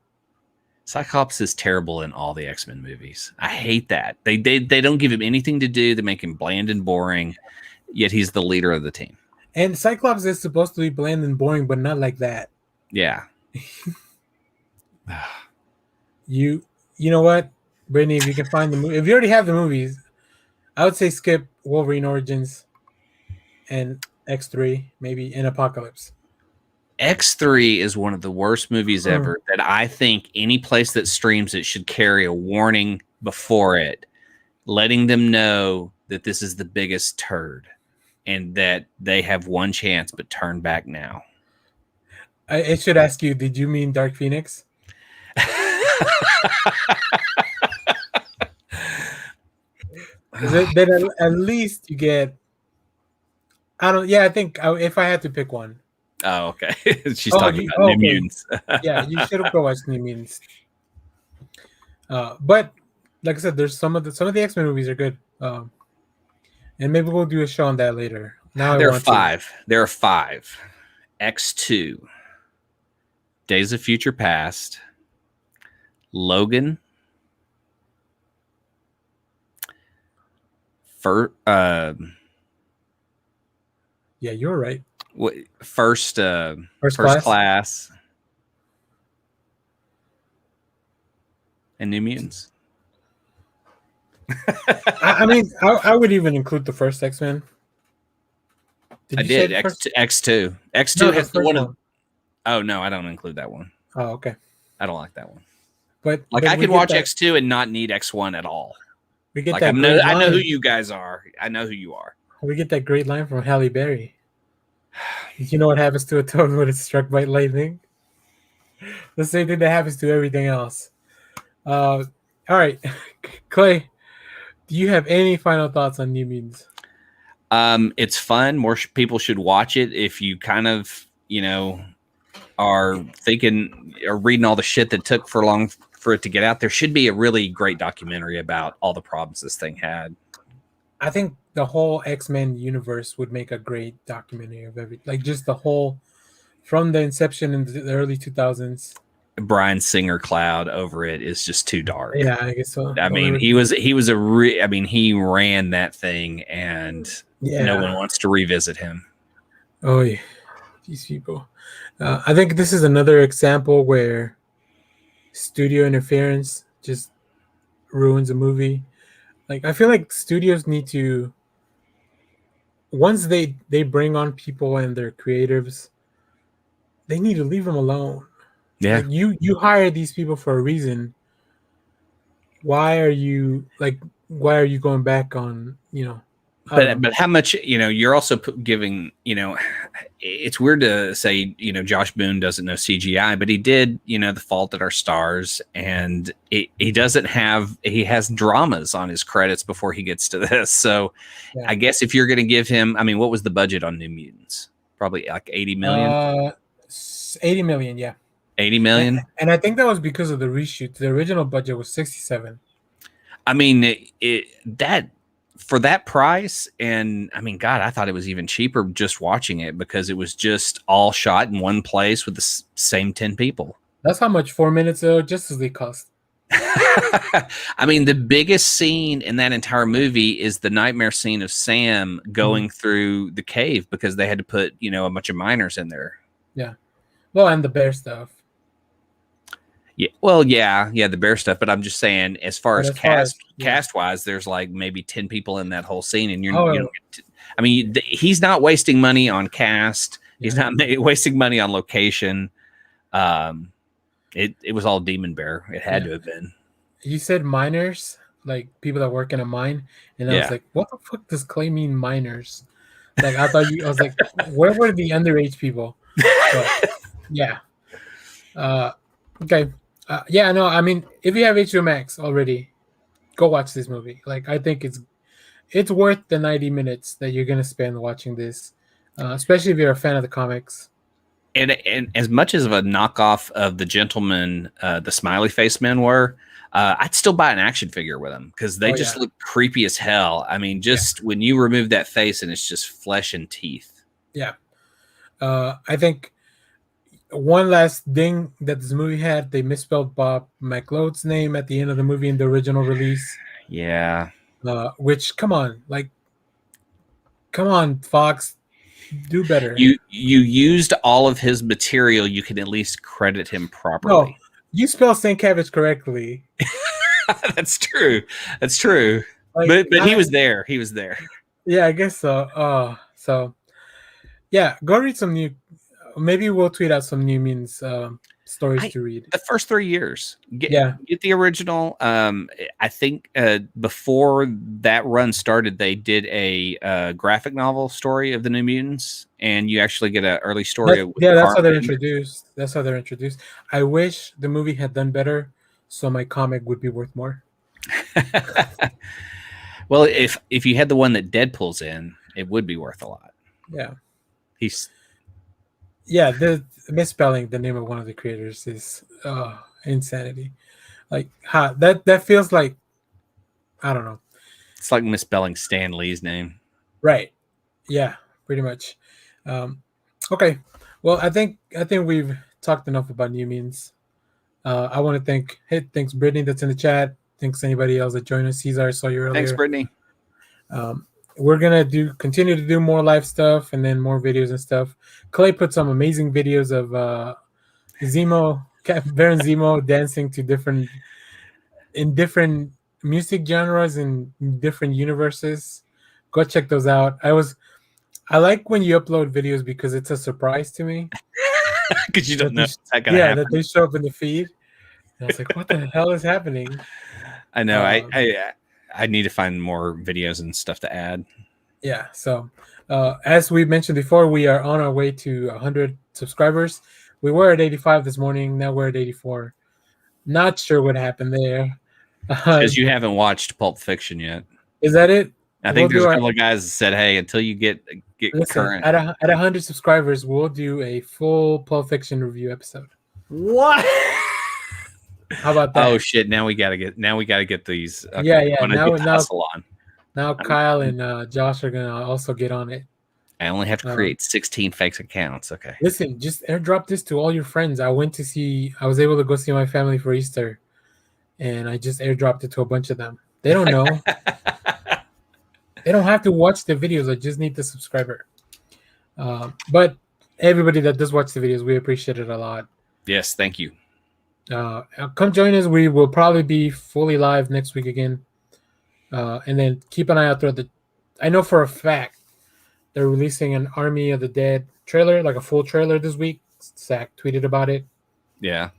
Cyclops is terrible in all the X-Men movies. I hate that. They don't give him anything to do. They make him bland and boring, yet he's the leader of the team. And Cyclops is supposed to be bland and boring, but not like that. Yeah. You know what, Brittany, if you can find the movie, if you already have the movies, I would say skip Wolverine Origins and X3, maybe, in Apocalypse. X3 is one of the worst movies ever that I think any place that streams it should carry a warning before it, letting them know that this is the biggest turd and that they have one chance, but turn back now. It should ask you, did you mean Dark Phoenix? Then at least you get, I think if I had to pick one. Oh, okay. She's talking about New Mutants. Yeah, you should have go watch New Mutants. But like I said, there's some of the X-Men movies are good. And maybe we'll do a show on that later. Now there are five. There are 5. X2, Days of Future Past, Logan, Yeah, you're right. First Class. class, and New Mutants. I mean, I would even include the first X-Men. I You say did the first? X2. X2 No, the has the first one. one. Oh no, I don't include that one. Oh, okay. I don't like that one. But I we could get watch that, X2 and not need X1 at all. we get Like that great I know who line. you guys are. I know who you are. We get that great line from Halle Berry. Did you know what happens to a toad when it's struck by lightning? The same thing that happens to everything else. All right, Clay, do you have any final thoughts on New Mutants? It's fun. More people should watch it if you kind of, are thinking or reading all the shit that took for long for it to get out. There should be a really great documentary about all the problems this thing had. I think the whole X-Men universe would make a great documentary of like just the whole from the inception in the early 2000s. Bryan Singer cloud over it is just too dark. Yeah, I guess so. I mean, he ran that thing, and no one wants to revisit him. Oh yeah, these people. I think this is another example where studio interference just ruins a movie. Like I feel like studios need to, once they bring on people and they're creatives, they need to leave them alone. Yeah. Like you hire these people for a reason. Why are you going back on, But how much, you're also giving, it's weird to say, Josh Boone doesn't know CGI, but he did, The Fault in Our Stars, and he has dramas on his credits before he gets to this. So I guess if you're going to give him, what was the budget on New Mutants? Probably like 80 million. 80 million, yeah. 80 million. And I think that was because of the reshoot. The original budget was 67. That for that price, and God, I thought it was even cheaper just watching it because it was just all shot in one place with the same 10 people. That's how much 4 minutes of Justice League cost. The biggest scene in that entire movie is the nightmare scene of Sam going through the cave because they had to put, a bunch of miners in there. Yeah. Well, and the bear stuff. Yeah, well, yeah, the bear stuff. But I'm just saying, as far as cast wise, there's like maybe 10 people in that whole scene, and he's not wasting money on cast. Yeah. He's not wasting money on location. It was all Demon Bear. It had to have been. You said miners, like people that work in a mine, and I was like, what the fuck does Clay mean miners? Like I was like, where were the underage people? But, yeah. Okay. If you have HBO MAX already, go watch this movie. Like, I think it's worth the 90 minutes that you're gonna spend watching this, especially if you're a fan of the comics. And as much as of a knockoff of the Gentlemen, the smiley face men were, I'd still buy an action figure with them because they just look creepy as hell. When you remove that face and it's just flesh and teeth. Yeah. I think one last ding that this movie had, they misspelled Bob McLeod's name at the end of the movie in the original release. Yeah. Which, come on, Fox, do better. You used all of his material. You can at least credit him properly. No, you spell Stankiewicz correctly. That's true. But he was there. He was there. Yeah, I guess so. So yeah, go read some new. Maybe we'll tweet out some New Mutants stories to read. The first 3 years. Get the original. I think before that run started, they did a graphic novel story of the New Mutants, and you actually get an early story. That's how they're introduced. I wish the movie had done better, so my comic would be worth more. Well, if you had the one that Deadpool's in, it would be worth a lot. Yeah. The misspelling the name of one of the creators is insanity. Like that feels like, I don't know. It's like misspelling Stan Lee's name. Right. Yeah, pretty much. Okay. Well, I think we've talked enough about New Mutants. I want to thanks Brittany that's in the chat. Thanks anybody else that joined us. Cesar, I saw you earlier. Thanks, Brittany. we're gonna continue to do more live stuff and then more videos and stuff. Clay put some amazing videos of Baron Zemo dancing to different music genres and different universes. Go check those out. I like when you upload videos because it's a surprise to me. Because you don't know what's gonna happen. That they show up in the feed. And I was like, what the hell is happening? I know. I need to find more videos and stuff to add. Yeah. So as we mentioned before, we are on our way to 100 subscribers. We were at 85 this morning. Now we're at 84. Not sure what happened there. Because you haven't watched Pulp Fiction yet. Is that it? I think there's a couple of guys that said, hey, until you get current. At 100 subscribers, we'll do a full Pulp Fiction review episode. What? How about that? Oh shit! Now we gotta get these. Okay. Yeah. Now on. Kyle and Josh are gonna also get on it. I only have to create 16 fake accounts. Okay. Listen, just airdrop this to all your friends. I was able to go see my family for Easter, and I just airdropped it to a bunch of them. They don't know. They don't have to watch the videos. I just need the subscriber. But everybody that does watch the videos, we appreciate it a lot. Yes, thank you. Come join us. We will probably be fully live next week again. And then keep an eye out throughout I know for a fact they're releasing an Army of the Dead trailer, like a full trailer this week. Zach tweeted about it. Yeah.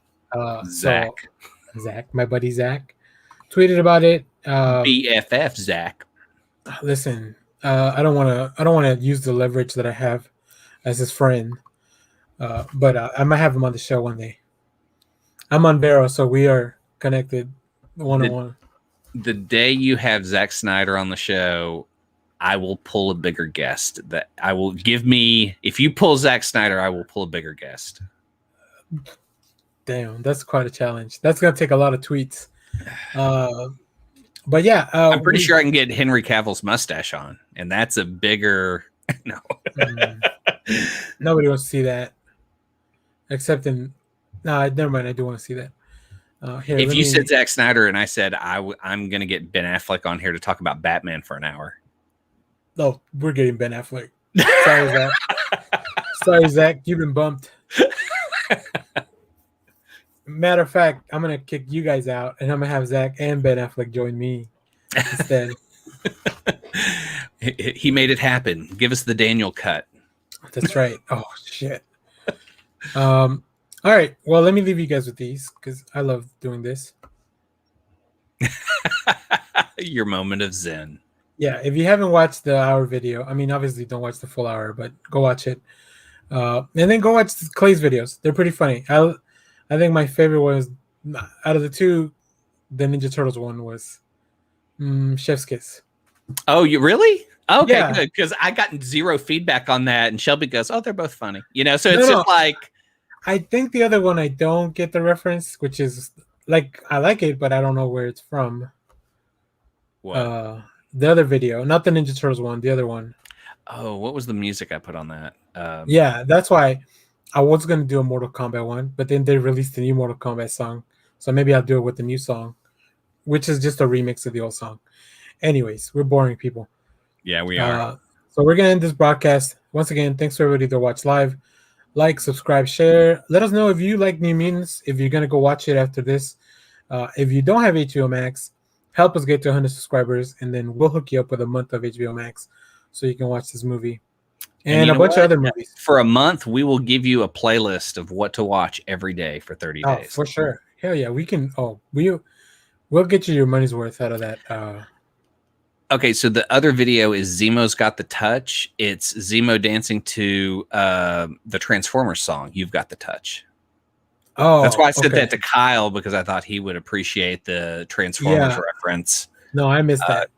Zach, my buddy Zach, tweeted about it. BFF Zach. Listen, I don't want to use the leverage that I have as his friend, but I might have him on the show one day. I'm on Vero, so we are connected one-on-one. The day you have Zack Snyder on the show, I will pull a bigger guest. If you pull Zack Snyder, I will pull a bigger guest. Damn, that's quite a challenge. That's gonna take a lot of tweets. But yeah, I'm pretty sure I can get Henry Cavill's mustache on, and that's a bigger no. Nobody wants to see that, except in. No, never mind. I do want to see that. If you said Zack Snyder and I said I'm going to get Ben Affleck on here to talk about Batman for an hour. Oh, we're getting Ben Affleck. Sorry, Zach. Sorry, Zach. You've been bumped. Matter of fact, I'm going to kick you guys out, and I'm going to have Zach and Ben Affleck join me instead. He made it happen. Give us the Daniel cut. That's right. Oh, shit. All right. Well, let me leave you guys with these because I love doing this. Your moment of zen. Yeah. If you haven't watched the hour video, I mean, obviously don't watch the full hour, but go watch it. And then go watch Clay's videos. They're pretty funny. I think my favorite was out of the two, the Ninja Turtles one was Chef's Kiss. Oh, you really? Okay, yeah. Good. Because I got zero feedback on that, and Shelby goes, "Oh, they're both funny." So it's just like. I think the other one I don't get the reference, which is like I like it, but I don't know where it's from. What? The other video, not the Ninja Turtles one, the other one. Oh, what was the music I put on that? Yeah, that's why I was gonna do a Mortal Kombat one, but then they released a new Mortal Kombat song, so maybe I'll do it with the new song, which is just a remix of the old song. Anyways, we're boring people. Yeah, we are. So we're gonna end this broadcast once again. Thanks for everybody that watched live. Like, subscribe, share. Let us know if you like New Mutants, if you're going to go watch it after this. If you don't have HBO Max, help us get to 100 subscribers, and then we'll hook you up with a month of HBO Max so you can watch this movie. And a bunch of other movies. For a month, we will give you a playlist of what to watch every day for 30 days. Oh, for sure. Hell yeah. We can. Oh, we'll get you your money's worth out of that. Okay, so the other video is Zemo's Got the Touch. It's Zemo dancing to the Transformers song, You've Got the Touch. Oh, that's why I said that to Kyle, because I thought he would appreciate the Transformers reference. No, I missed that.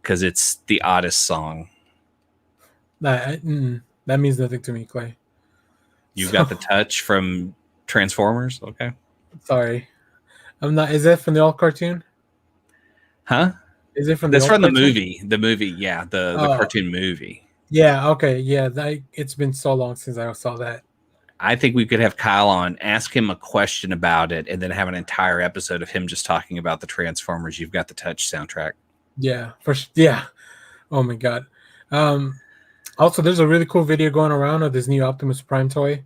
Because it's the oddest song. That means nothing to me, Clay. You've Got the Touch from Transformers? Okay. Sorry. I'm not. Is that from the old cartoon? Huh? Is it from That's from cartoon? the movie. The movie, yeah, the cartoon movie. Yeah, okay, yeah. It's been so long since I saw that. I think we could have Kyle on, ask him a question about it, and then have an entire episode of him just talking about the Transformers You've Got the Touch soundtrack. Yeah, yeah. Oh my god. Also, there's a really cool video going around of this new Optimus Prime toy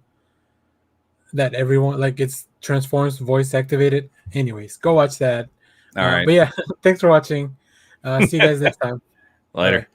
that everyone like. It's Transforms voice activated. Anyways, go watch that. All right. But yeah, thanks for watching. See you guys next time. Later.